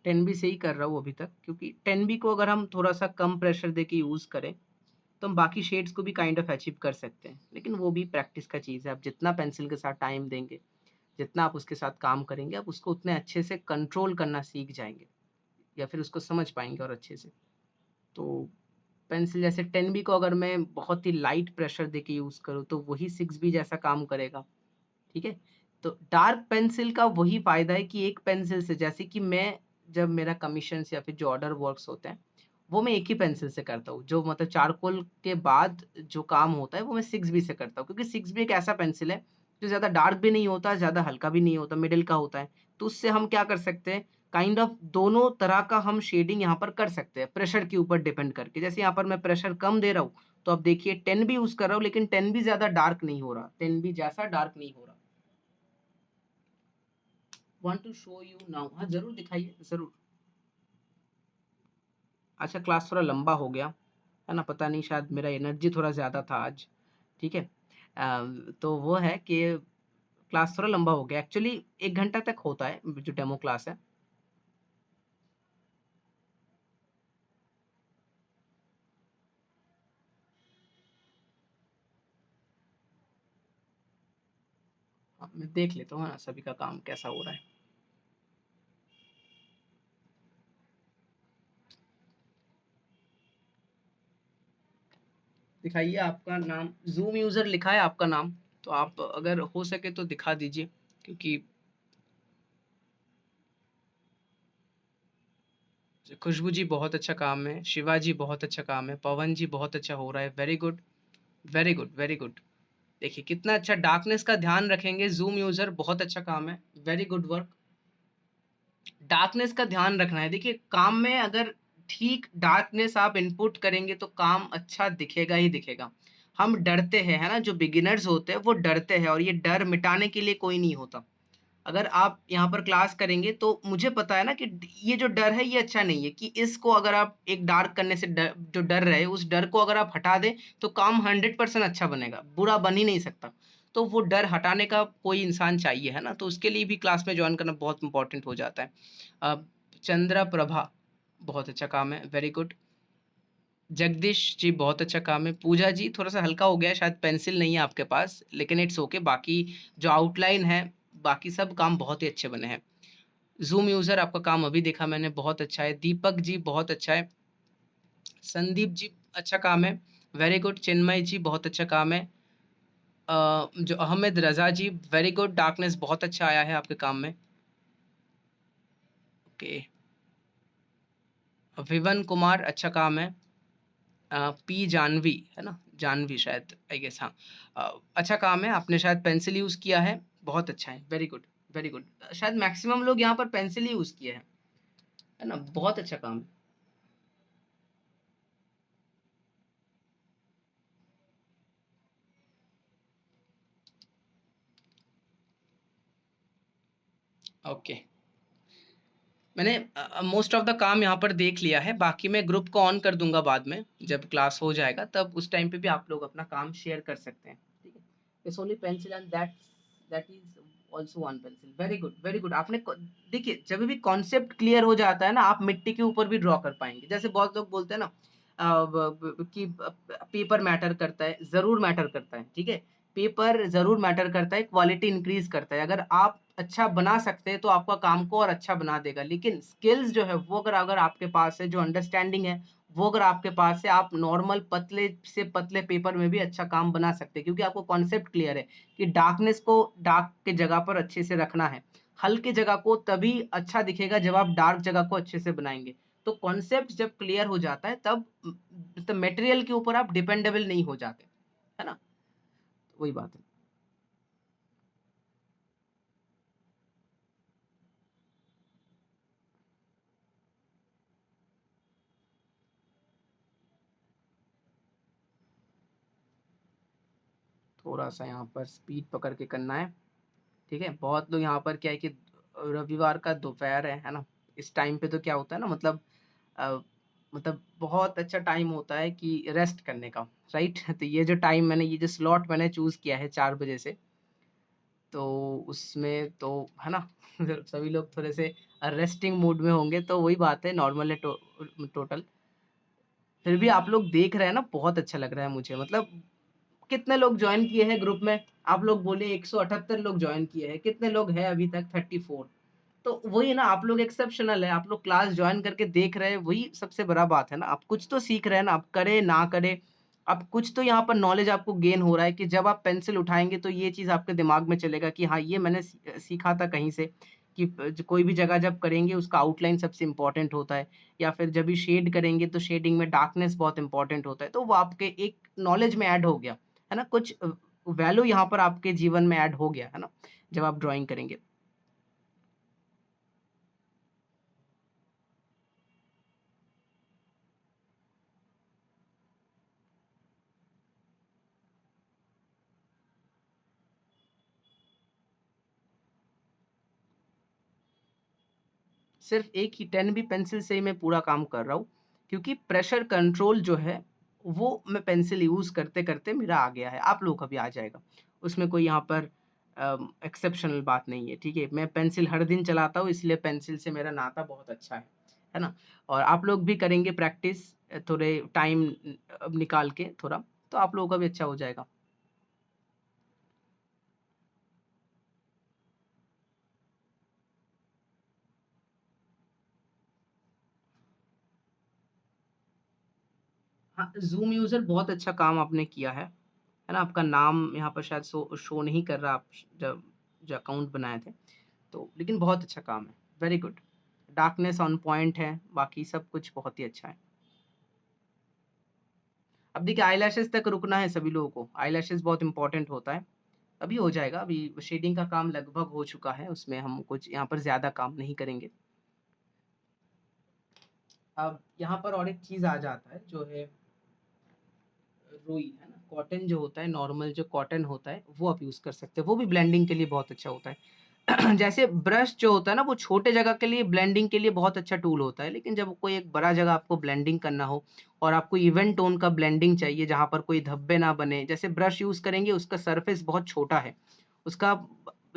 [SPEAKER 1] 10 बी से ही कर रहा हूँ अभी तक, क्योंकि 10 बी को अगर हम थोड़ा सा कम प्रेशर देके यूज़ करें तो हम बाकी शेड्स को भी काइंड ऑफ अचीव कर सकते हैं, लेकिन वो भी प्रैक्टिस का चीज़ है। आप जितना पेंसिल के साथ टाइम देंगे, जितना आप उसके साथ काम करेंगे, आप उसको उतने अच्छे से कंट्रोल करना सीख जाएंगे या फिर उसको समझ पाएंगे और अच्छे से। तो पेंसिल जैसे 10 बी को अगर मैं बहुत ही लाइट प्रेशर देके यूज़ करूँ तो वही 6 बी जैसा काम करेगा, ठीक है? तो डार्क पेंसिल का वही फ़ायदा है कि एक पेंसिल से, जैसे कि मैं जब मेरा कमीशंस या फिर जो ऑर्डर वर्क्स होते हैं, वो मैं एक ही पेंसिल से करता हूँ। जो मतलब चारकोल के बाद जो काम होता है वो मैं 6B से करता हूँ, क्योंकि 6B एक ऐसा पेंसिल है जो ज़्यादा डार्क भी नहीं होता, ज़्यादा हल्का भी नहीं होता, मिडल का होता है। तो उससे हम क्या कर सकते हैं, काइंड ऑफ दोनों तरह का हम शेडिंग यहाँ पर कर सकते हैं, प्रेशर के ऊपर डिपेंड करके। जैसे यहाँ पर मैं प्रेशर कम दे रहा हूँ, तो अब देखिए 10B यूज़ कर रहा हूँ, लेकिन 10B ज़्यादा डार्क नहीं हो रहा, 10B जैसा डार्क नहीं हो रहा। Want to show you now? हाँ, ज़रूर दिखाइए, ज़रूर। अच्छा, क्लास थोड़ा लंबा हो गया, है ना? पता नहीं, शायद मेरा एनर्जी थोड़ा ज़्यादा था आज, ठीक है? तो वो है कि क्लास थोड़ा लंबा हो गया। एक्चुअली 1 घंटा तक होता है जो डेमो क्लास है। हाँ, मैं देख लेता हूँ ना सभी का काम कैसा हो रहा है। दिखाइए, आपका नाम ज़ूम यूज़र लिखा है आपका नाम, तो आप अगर हो सके तो दिखा दीजिए, क्योंकि खुशबू जी बहुत अच्छा काम है, शिवा जी बहुत अच्छा काम है, पवन जी बहुत अच्छा हो रहा है, very good, very good, very good. देखिए कितना अच्छा, डार्कनेस का ध्यान रखेंगे ज़ूम यूज़र, बहुत अच्छा काम है, वेरी गुड वर्क। डार्कनेस का ध्यान रखना है। देखिए काम में अगर ठीक डार्कनेस आप इनपुट करेंगे तो काम अच्छा दिखेगा ही दिखेगा। हम डरते हैं, है ना? जो बिगिनर्स होते हैं वो डरते हैं, और ये डर मिटाने के लिए कोई नहीं होता। अगर आप यहाँ पर क्लास करेंगे तो मुझे पता है ना कि ये जो डर है ये अच्छा नहीं है, कि इसको अगर आप एक डार्क करने से जो डर रहे उस डर को अगर आप हटा दें तो काम 100% अच्छा बनेगा, बुरा बन ही नहीं सकता। तो वो डर हटाने का कोई इंसान चाहिए, है ना? तो उसके लिए भी क्लास में ज्वाइन करना बहुत इंपॉर्टेंट हो जाता है। चंद्रा प्रभा बहुत अच्छा काम है, वेरी गुड। जगदीश जी बहुत अच्छा काम है। पूजा जी थोड़ा सा हल्का हो गया है, शायद पेंसिल नहीं है आपके पास, लेकिन इट्स ओके। बाकी जो आउटलाइन है, बाकी सब काम बहुत ही अच्छे बने हैं। ज़ूम यूज़र आपका काम अभी देखा मैंने, बहुत अच्छा है। दीपक जी बहुत अच्छा है। संदीप जी अच्छा काम है, वेरी गुड। चिन्मय जी बहुत अच्छा काम है। जो अहमद रज़ा जी, वेरी गुड, डार्कनेस बहुत अच्छा आया है आपके काम में। ओके। विवन कुमार अच्छा काम है। पी जानवी, है ना? जानवी शायद, आई गेस, हाँ। अच्छा काम है, आपने शायद पेंसिल यूज़ किया है, बहुत अच्छा है, वेरी गुड, वेरी गुड। शायद मैक्सिमम लोग यहाँ पर पेंसिल ही यूज़ किए हैं, है ना? बहुत अच्छा काम है। ओके, मैंने मोस्ट ऑफ द काम यहाँ पर देख लिया है, बाकी मैं ग्रुप को ऑन कर दूंगा बाद में, जब क्लास हो जाएगा तब उस टाइम पे भी आप लोग अपना काम शेयर कर सकते हैं, ठीक है? It's only pencil and that is also one pencil, very good, very good. आपने देखिए जब भी कॉन्सेप्ट क्लियर हो जाता है ना, आप मिट्टी के ऊपर भी ड्रॉ कर पाएंगे। जैसे बहुत लोग बोलते हैं ना कि पेपर मैटर करता है, जरूर मैटर करता है, ठीक है? पेपर ज़रूर मैटर करता है, क्वालिटी इंक्रीज़ करता है। अगर आप अच्छा बना सकते हैं तो आपका काम को और अच्छा बना देगा। लेकिन स्किल्स जो है वो अगर अगर आपके पास है, जो अंडरस्टैंडिंग है वो अगर आपके पास है, आप नॉर्मल पतले से पतले पेपर में भी अच्छा काम बना सकते हैं, क्योंकि आपको कॉन्सेप्ट क्लियर है कि डार्कनेस को डार्क के जगह पर अच्छे से रखना है। हल्के जगह को तभी अच्छा दिखेगा जब आप डार्क जगह को अच्छे से बनाएँगे। तो कॉन्सेप्ट जब क्लियर हो जाता है तब मतलब मटेरियल के ऊपर आप डिपेंडेबल नहीं हो जाते, है ना? वही बात है। थोड़ा-सा यहाँ पर स्पीड पकड़ के करना है, ठीक है? बहुत लोग यहाँ पर क्या है कि रविवार का दोपहर है ना? इस टाइम पे तो क्या होता है ना, अ, मतलब बहुत अच्छा टाइम होता है कि रेस्ट करने का, राइट? तो ये जो टाइम मैंने, ये जो स्लॉट मैंने चूज़ किया है 4 बजे से, तो उसमें तो है ना? सभी लोग थोड़े से रेस्टिंग मूड में होंगे तो वही बात है, नॉर्मल है टोटल। फिर भी आप लोग देख रहे हैं ना, बहुत अच्छा लग रहा है मुझे। मतलब कितने लोग ज्वाइन किए हैं ग्रुप में? आप लोग बोले 178 लोग ज्वाइन किए हैं, कितने लोग हैं अभी तक? 34। तो वही ना, आप लोग एक्सेप्शनल है, आप लोग क्लास ज्वाइन करके देख रहे हैं, वही सबसे बड़ा बात है ना। आप कुछ तो सीख रहे हैं ना, आप करे ना करे, आप कुछ तो यहाँ पर नॉलेज आपको गेन हो रहा है कि जब आप पेंसिल उठाएंगे तो ये चीज आपके दिमाग में चलेगा कि हाँ, ये मैंने सीखा था कहीं से, कि कोई भी जगह जब करेंगे उसका आउटलाइन सबसे इम्पोर्टेंट होता है, या फिर जब भी शेड करेंगे तो शेडिंग में डार्कनेस बहुत इंपॉर्टेंट होता है। तो वो आपके एक नॉलेज में ऐड हो गया है ना, कुछ वैल्यू यहाँ पर आपके जीवन में ऐड हो गया है ना, जब आप ड्राइंग करेंगे। सिर्फ एक ही 10B पेंसिल से ही मैं पूरा काम कर रहा हूँ, क्योंकि प्रेशर कंट्रोल जो है वो मैं पेंसिल यूज करते करते मेरा आ गया है, आप लोगों का भी आ जाएगा। उसमें कोई यहाँ पर एक्सेप्शनल बात नहीं है, ठीक है। मैं पेंसिल हर दिन चलाता हूँ, इसलिए पेंसिल से मेरा नाता बहुत अच्छा है ना। और आप लोग भी करेंगे प्रैक्टिस थोड़े टाइम निकाल के थोड़ा, तो आप लोगों का भी अच्छा हो जाएगा। हाँ, ज़ूम यूज़र बहुत अच्छा काम आपने किया है ना? आपका नाम यहाँ पर शायद शो नहीं कर रहा, आप जब जो अकाउंट बनाए थे, तो लेकिन बहुत अच्छा काम है, very good. Darkness on point है, बाकी सब कुछ बहुत ही अच्छा है। अब देखिए, आईलैशेज़ तक रुकना है सभी लोगों को, आईलैशेज़ बहुत इम्पोर्टेंट होता है। अभी हो जाएगा, अभी शेडिंग का काम लगभग हो चुका है, उसमें हम कुछ यहाँ पर ज़्यादा काम नहीं करेंगे। अब यहाँ पर और एक चीज़ आ जाता है, जो है रुई, है ना? कॉटन जो होता है, नॉर्मल जो कॉटन होता है, वो आप यूज़ कर सकते हैं, वो भी ब्लेंडिंग के लिए बहुत अच्छा होता है। जैसे ब्रश जो होता है ना, वो छोटे जगह के लिए ब्लेंडिंग के लिए बहुत अच्छा टूल होता है, लेकिन जब कोई एक बड़ा जगह आपको ब्लेंडिंग करना हो और आपको इवन टोन का ब्लेंडिंग चाहिए जहाँ पर कोई धब्बे ना बने, जैसे ब्रश यूज़ करेंगे, उसका सरफेस बहुत छोटा है, उसका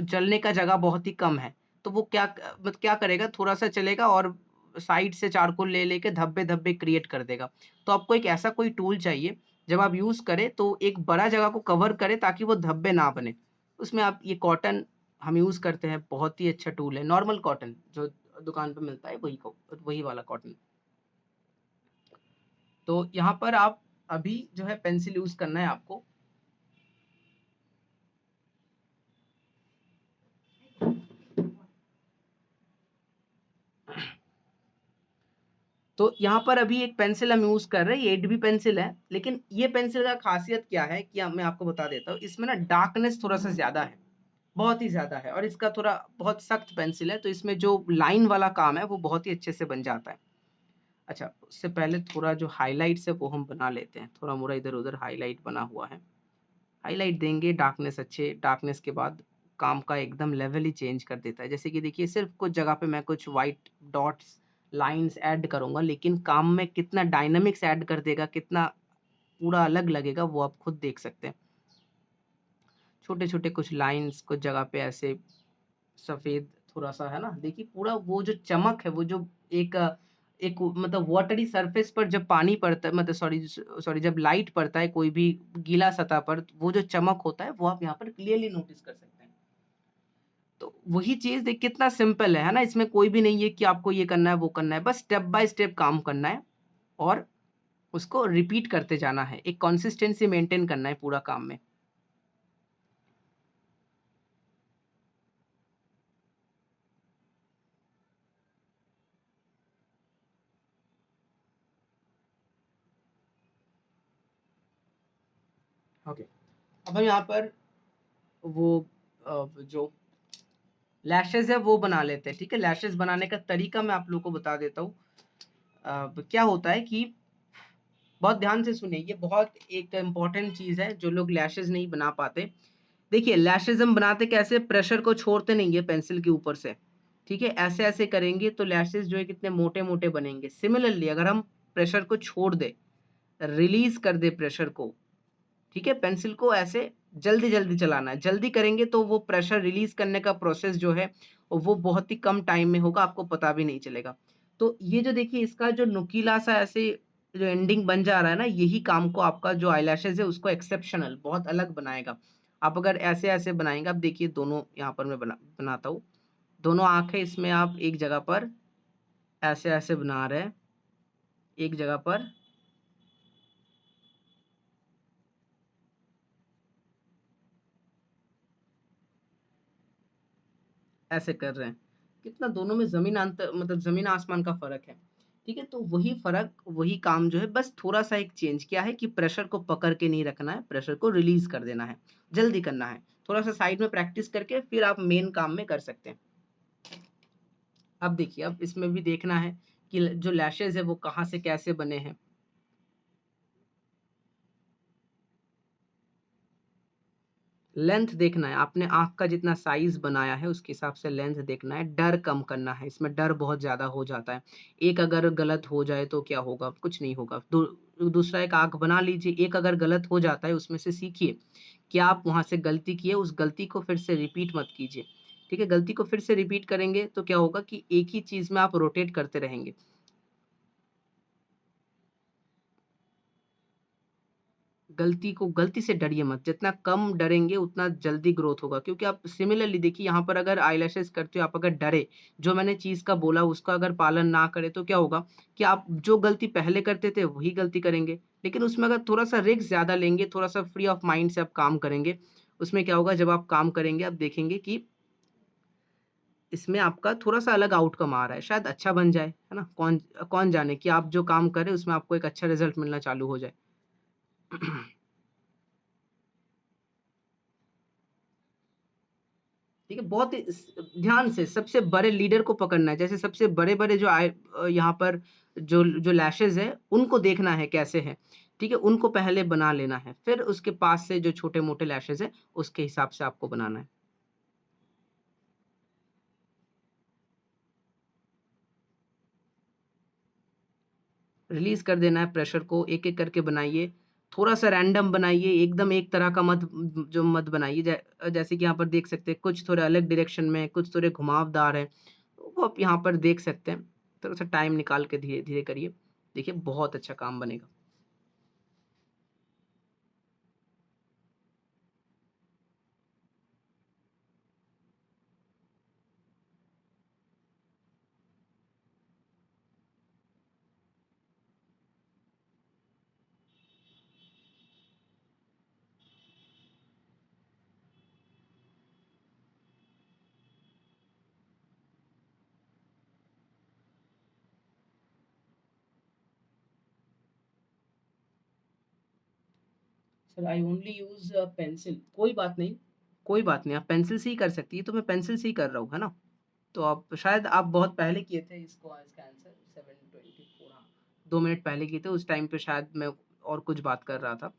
[SPEAKER 1] चलने का जगह बहुत ही कम है, तो वो क्या करेगा, थोड़ा-सा चलेगा और साइड से चारकोल ले लेके धब्बे-धब्बे क्रिएट कर देगा। तो आपको एक ऐसा कोई टूल चाहिए, जब आप यूज़ करें तो एक बड़ा जगह को कवर करे ताकि वो धब्बे ना बने। उसमें आप ये कॉटन हम यूज़ करते हैं, बहुत ही अच्छा टूल है, नॉर्मल कॉटन जो दुकान पे मिलता है वही वाला कॉटन। तो यहाँ पर आप अभी जो है पेंसिल यूज़ करना है आपको। तो यहाँ पर अभी एक पेंसिल हम यूज़ कर रहे हैं, ये 8B पेंसिल है, लेकिन ये पेंसिल का खासियत क्या है कि मैं आपको बता देता हूँ, इसमें ना डार्कनेस थोड़ा-सा ज़्यादा है, बहुत ही ज़्यादा है, और इसका थोड़ा बहुत सख्त पेंसिल है, तो इसमें जो लाइन वाला काम है, वो बहुत ही अच्छे से बन जाता है। अच्छा, उससे पहले थोड़ा जो हाइलाइट्स है वो हम बना लेते हैं, थोड़ा-मोड़ा इधर-उधर हाइलाइट बना हुआ है। हाइलाइट देंगे, डार्कनेस के बाद काम का एकदम लेवल ही चेंज कर देता है। जैसे कि देखिए, सिर्फ़ कुछ जगह पे मैं कुछ व्हाइट डॉट्स, लाइन्स ऐड करूँगा, लेकिन काम में कितना डायनामिक्स ऐड कर देगा, कितना पूरा अलग लगेगा, वो आप खुद देख सकते हैं। छोटे-छोटे कुछ लाइन्स, कुछ जगह पे ऐसे सफ़ेद थोड़ा-सा, है ना? देखिए, पूरा वो जो चमक है, वो जो एक एक मतलब वाटरी सरफेस पर जब पानी पड़ता है, मतलब सॉरी जब लाइट पड़ता है कोई भी गीला सतह पर, वो जो चमक होता है, वो आप यहाँ पर क्लियरली नोटिस कर सकते हैं। तो वही चीज़ देखिए, कितना सिंपल है ना? इसमें कोई भी नहीं है कि आपको ये करना है, वो करना है, बस स्टेप बाय स्टेप काम करना है और उसको रिपीट करते जाना है। एक कंसिस्टेंसी मेंटेन करना है पूरा काम में। ओके। अब हम यहाँ पर वो जो लैशेज़ है वो बना लेते हैं, ठीक है? लैशेज़ बनाने का तरीका मैं आप लोगों को बता देता हूँ। क्या होता है कि बहुत ध्यान से सुनिए, ये बहुत एक इम्पोर्टेंट चीज़ है, जो लोग लैशेज़ नहीं बना पाते। देखिए, लैशेज़ हम बनाते कैसे? प्रेशर को छोड़ते नहीं है पेंसिल के ऊपर से, ठीक है? ऐसे-ऐसे करेंगे तो लैशेज़ जो है कितने मोटे-मोटे बनेंगे। सिमिलरली अगर हम प्रेशर को छोड़ दें, रिलीज़ कर दें प्रेशर को, ठीक है? पेंसिल को ऐसे जल्दी जल्दी चलाना है, जल्दी करेंगे तो वो प्रेशर रिलीज करने का प्रोसेस जो है वो बहुत ही कम टाइम में होगा, आपको पता भी नहीं चलेगा। तो ये जो देखिए इसका जो नुकीला सा ऐसे जो एंडिंग बन जा रहा है ना, यही काम को आपका जो आईलैशेज़ है उसको एक्सेप्शनल बहुत अलग बनाएगा। आप अगर ऐसे-ऐसे बनाएँगे, आप देखिए दोनों यहाँ पर मैं बनाता हूँ। दोनों आँखें इसमें आप एक जगह पर ऐसे-ऐसे बना रहे हैं, एक जगह पर ऐसे कर रहे हैं। कितना दोनों में ज़मीन अंतर मतलब ज़मीन आसमान का फ़र्क है। ठीक है? तो वही फ़र्क, वही काम जो है बस थोड़ा-सा एक चेंज किया है कि प्रेशर को पकड़ के नहीं रखना है, प्रेशर को रिलीज़ कर देना है, जल्दी करना है। थोड़ा-सा साइड में प्रैक्टिस करके फिर आप मेन काम में कर सकते हैं। अब देखिए, अब इसमें भी देखना है कि ल जो लैशेज़ है वो कहाँ से कैसे बने हैं। लेंथ देखना है, आपने आँख का जितना साइज़ बनाया है उसके हिसाब से लेंथ देखना है, डर कम करना है, इसमें डर बहुत ज़्यादा हो जाता है। एक अगर गलत हो जाए तो क्या होगा? कुछ नहीं होगा। दूसरा एक आँख बना लीजिए, एक अगर गलत हो जाता है उसमें से सीखिए, कि आप वहाँ से गलती किए, उस गलती को फिर से रिपीट मत कीजिए। ठीक है? गलती को फिर से रिपीट करेंगे तो क्या होगा कि एक ही चीज़ में आप रोटेट करते रहेंगे। गलती से डरिए मत, जितना कम डरेंगे उतना जल्दी ग्रोथ होगा क्योंकि आप सिमिलरली देखिए यहाँ पर अगर आईलैशेज़ करते हो, आप अगर डरे, जो मैंने चीज़ का बोला उसका अगर पालन ना करें तो क्या होगा कि आप जो गलती पहले करते थे वही गलती करेंगे। लेकिन उसमें अगर थोड़ा-सा रिस्क ज़्यादा लेंगे, थोड़ा-सा फ्री ऑफ माइंड से आप काम करेंगे, उसमें क्या होगा जब आप काम करेंगे आप देखेंगे कि इसमें आपका थोड़ा-सा अलग आउटकम आ रहा है, शायद अच्छा बन जाए, है ना? कौन कौन जाने कि आप जो काम कर रहे हैं उसमें आपको एक अच्छा रिज़ल्ट मिलना चालू हो जाए। ठीक है, बहुत ही ध्यान से सबसे बड़े लीडर को पकड़ना है। जैसे सबसे बड़े-बड़े जो यहाँ पर जो जो लैशेज़ हैं, उनको देखना है कैसे हैं। ठीक है? उनको पहले बना लेना है। फिर उसके पास से जो छोटे-मोटे लैशेज़ हैं, उसके हिसाब से आपको बनाना है। रिलीज़ कर देना है प्रेशर को, एक-एक करके बनाइए। थोड़ा-सा रैंडम बनाइए, एकदम एक तरह का मत बनाइए। जैसे कि यहाँ पर देख सकते हैं, कुछ थोड़े अलग डायरेक्शन में, कुछ थोड़े घुमावदार हैं। वो आप यहाँ पर देख सकते हैं। थोड़ा-सा टाइम निकाल के धीरे-धीरे करिए। देखिए, बहुत अच्छा काम बनेगा। Sir I only use pencil. कोई बात नहीं, कोई बात नहीं, आप पेंसिल से ही कर सकती हैं, तो मैं पेंसिल से ही कर रहा हूँ, है ना? तो आप शायद आप बहुत पहले किए थे इसका आंसर 7:24 हाँ, 2 मिनट पहले किए थे, उस टाइम पे शायद मैं और कुछ बात कर रहा था,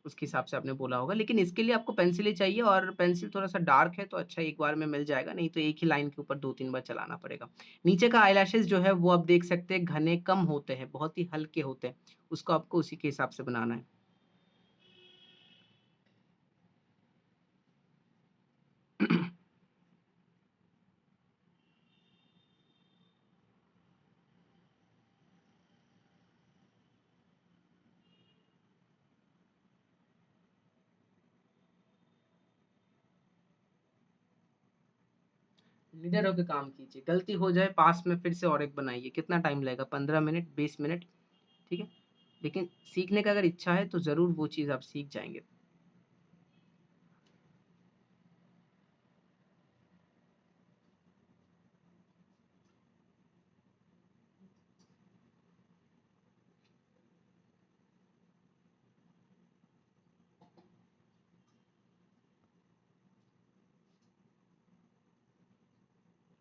[SPEAKER 1] उसके हिसाब से आपने बोला होगा। लेकिन इसके लिए आपको पेंसिल ही चाहिए और पेंसिल थोड़ा-सा डार्क है तो अच्छा एक बार में मिल जाएगा, नहीं तो एक ही लाइन के ऊपर 2-3 बार चलाना पड़ेगा। नीचे का आईलैशेज़ जो है वो आप देख सकते हैं घने कम होते हैं, बहुत ही हल्के होते हैं, उसको आपको उसी के हिसाब से बनाना है। लीडर होके काम कीजिए, गलती हो जाए पास में फिर से और एक बनाइए, कितना टाइम लगेगा 15 मिनट, 20 मिनट, ठीक है? लेकिन सीखने का अगर इच्छा है तो ज़रूर वो चीज़ आप सीख जाएँगे।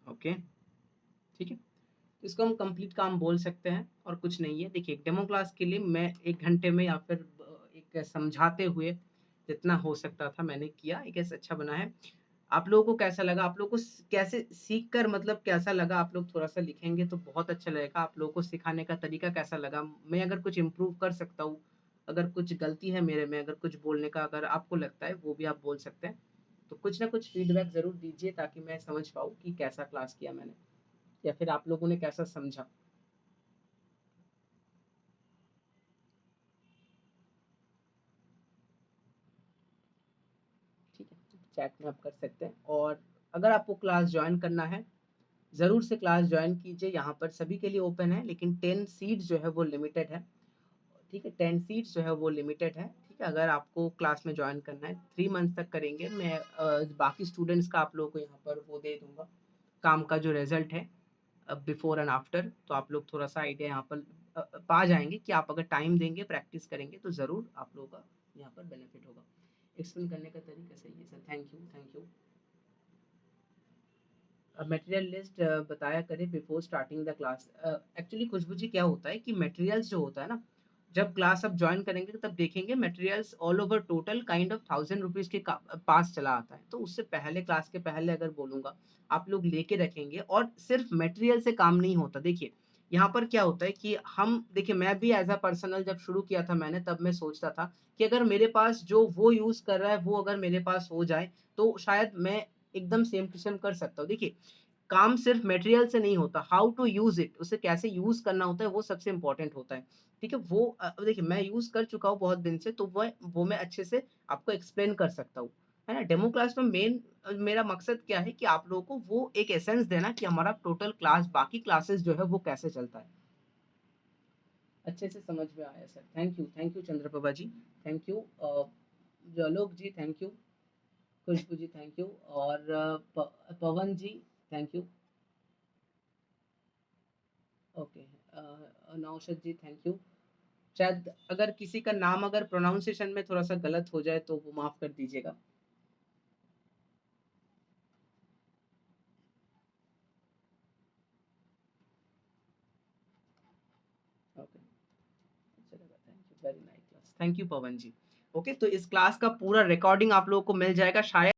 [SPEAKER 1] ओके, ठीक है? तो इसको हम कंप्लीट काम बोल सकते हैं और कुछ नहीं है। देखिए डेमो क्लास के लिए मैं 1 घंटे में या फिर एक समझाते हुए जितना हो सकता था मैंने किया, एक ऐसा अच्छा बना है। आप लोगों को कैसा लगा? आप लोगों को कैसे सीख कर मतलब कैसा लगा? आप लोग थोड़ा-सा लिखेंगे तो बहुत अच्छा लगेगा। आप लोगों को सिखाने का तरीका कैसा लगा? मैं अगर कुछ इम्प्रूव कर सकता हूँ अगर कुछ गलती है मेरे में, अगर कुछ बोलने का अगर आपको लगता है, वो भी आप बोल सकते हैं। तो कुछ ना कुछ फीडबैक ज़रूर दीजिए ताकि मैं समझ पाऊँ कि कैसा क्लास किया मैंने, या फिर आप लोगों ने कैसा समझा। ठीक है, चैट में आप कर सकते हैं। और अगर आपको क्लास ज्वाइन करना है, ज़रूर से क्लास ज्वाइन कीजिए। यहाँ पर सभी के लिए ओपन है, लेकिन 10 सीट्स जो है वो लिमिटेड है। ठीक है, 10 सीट्स जो है वो लिमिटेड है। ठीक है, अगर आपको क्लास में ज्वाइन करना है 3 मंथ तक करेंगे। मैं बाकी स्टूडेंट्स का आप लोगों को यहाँ पर वो दे दूंगा, काम का जो रिजल्ट है बिफोर एंड आफ्टर। तो आप लोग थोड़ा सा आइडिया यहाँ पर पा जाएंगे कि आप अगर टाइम देंगे, प्रैक्टिस करेंगे, तो ज़रूर आप लोगों का यहाँ पर बेनिफिट होगा। एक्सप्लेन करने का तरीका सही है sir, thank you thank you. Material list बताया करें before starting the class. Actually Khushboo ji क्या होता है कि मटेरियल्स जो होता है ना, जब क्लास आप ज्वाइन करेंगे तब देखेंगे materials all over total kind of 1000 rupees के पास चला आता है। तो उससे पहले, क्लास के पहले अगर बोलूंगा, आप लोग लेके रखेंगे। और सिर्फ मटेरियल से काम नहीं होता। देखिए यहाँ पर क्या होता है कि हम, देखिए मैं भी एज अ पर्सनल जब शुरू किया था मैंने, तब मैं सोचता था कि अगर मेरे पास जो वो यूज कर रहा है वो अगर मेरे पास हो जाए तो शायद मैं एकदम सेम टू सेम कर सकता हूँ। देखिए काम सिर्फ मटेरियल से नहीं होता, हाउ टू यूज इट, उसे कैसे यूज करना होता है, वो सबसे इंपॉर्टेंट होता है। ठीक है, वो देखिए मैं यूज कर चुका हूँ बहुत दिन से, तो वो मैं अच्छे से आपको एक्सप्लेन कर सकता हूँ, है ना। डेमो क्लास में मेन मेरा मकसद क्या है कि आप लोगों को वो एक एसेंस देना कि हमारा टोटल क्लास, बाकी क्लासेस जो है वो कैसे चलता है। अच्छे से समझ में आया sir, thank you Chandraprabha ji, thank you. Jalok ji thank you, Khushboo ji thank you, और Pawan ji thank you. Okay, Naushad ji thank you. शायद अगर किसी का नाम अगर प्रोनाउंसिएशन में थोड़ा सा गलत हो जाए तो वो माफ कर दीजिएगा। ओके, अच्छा लगा, thank you, very nice class, thank you Pawan ji. Okay, तो इस क्लास का पूरा रिकॉर्डिंग आप लोगों को मिल जाएगा शायद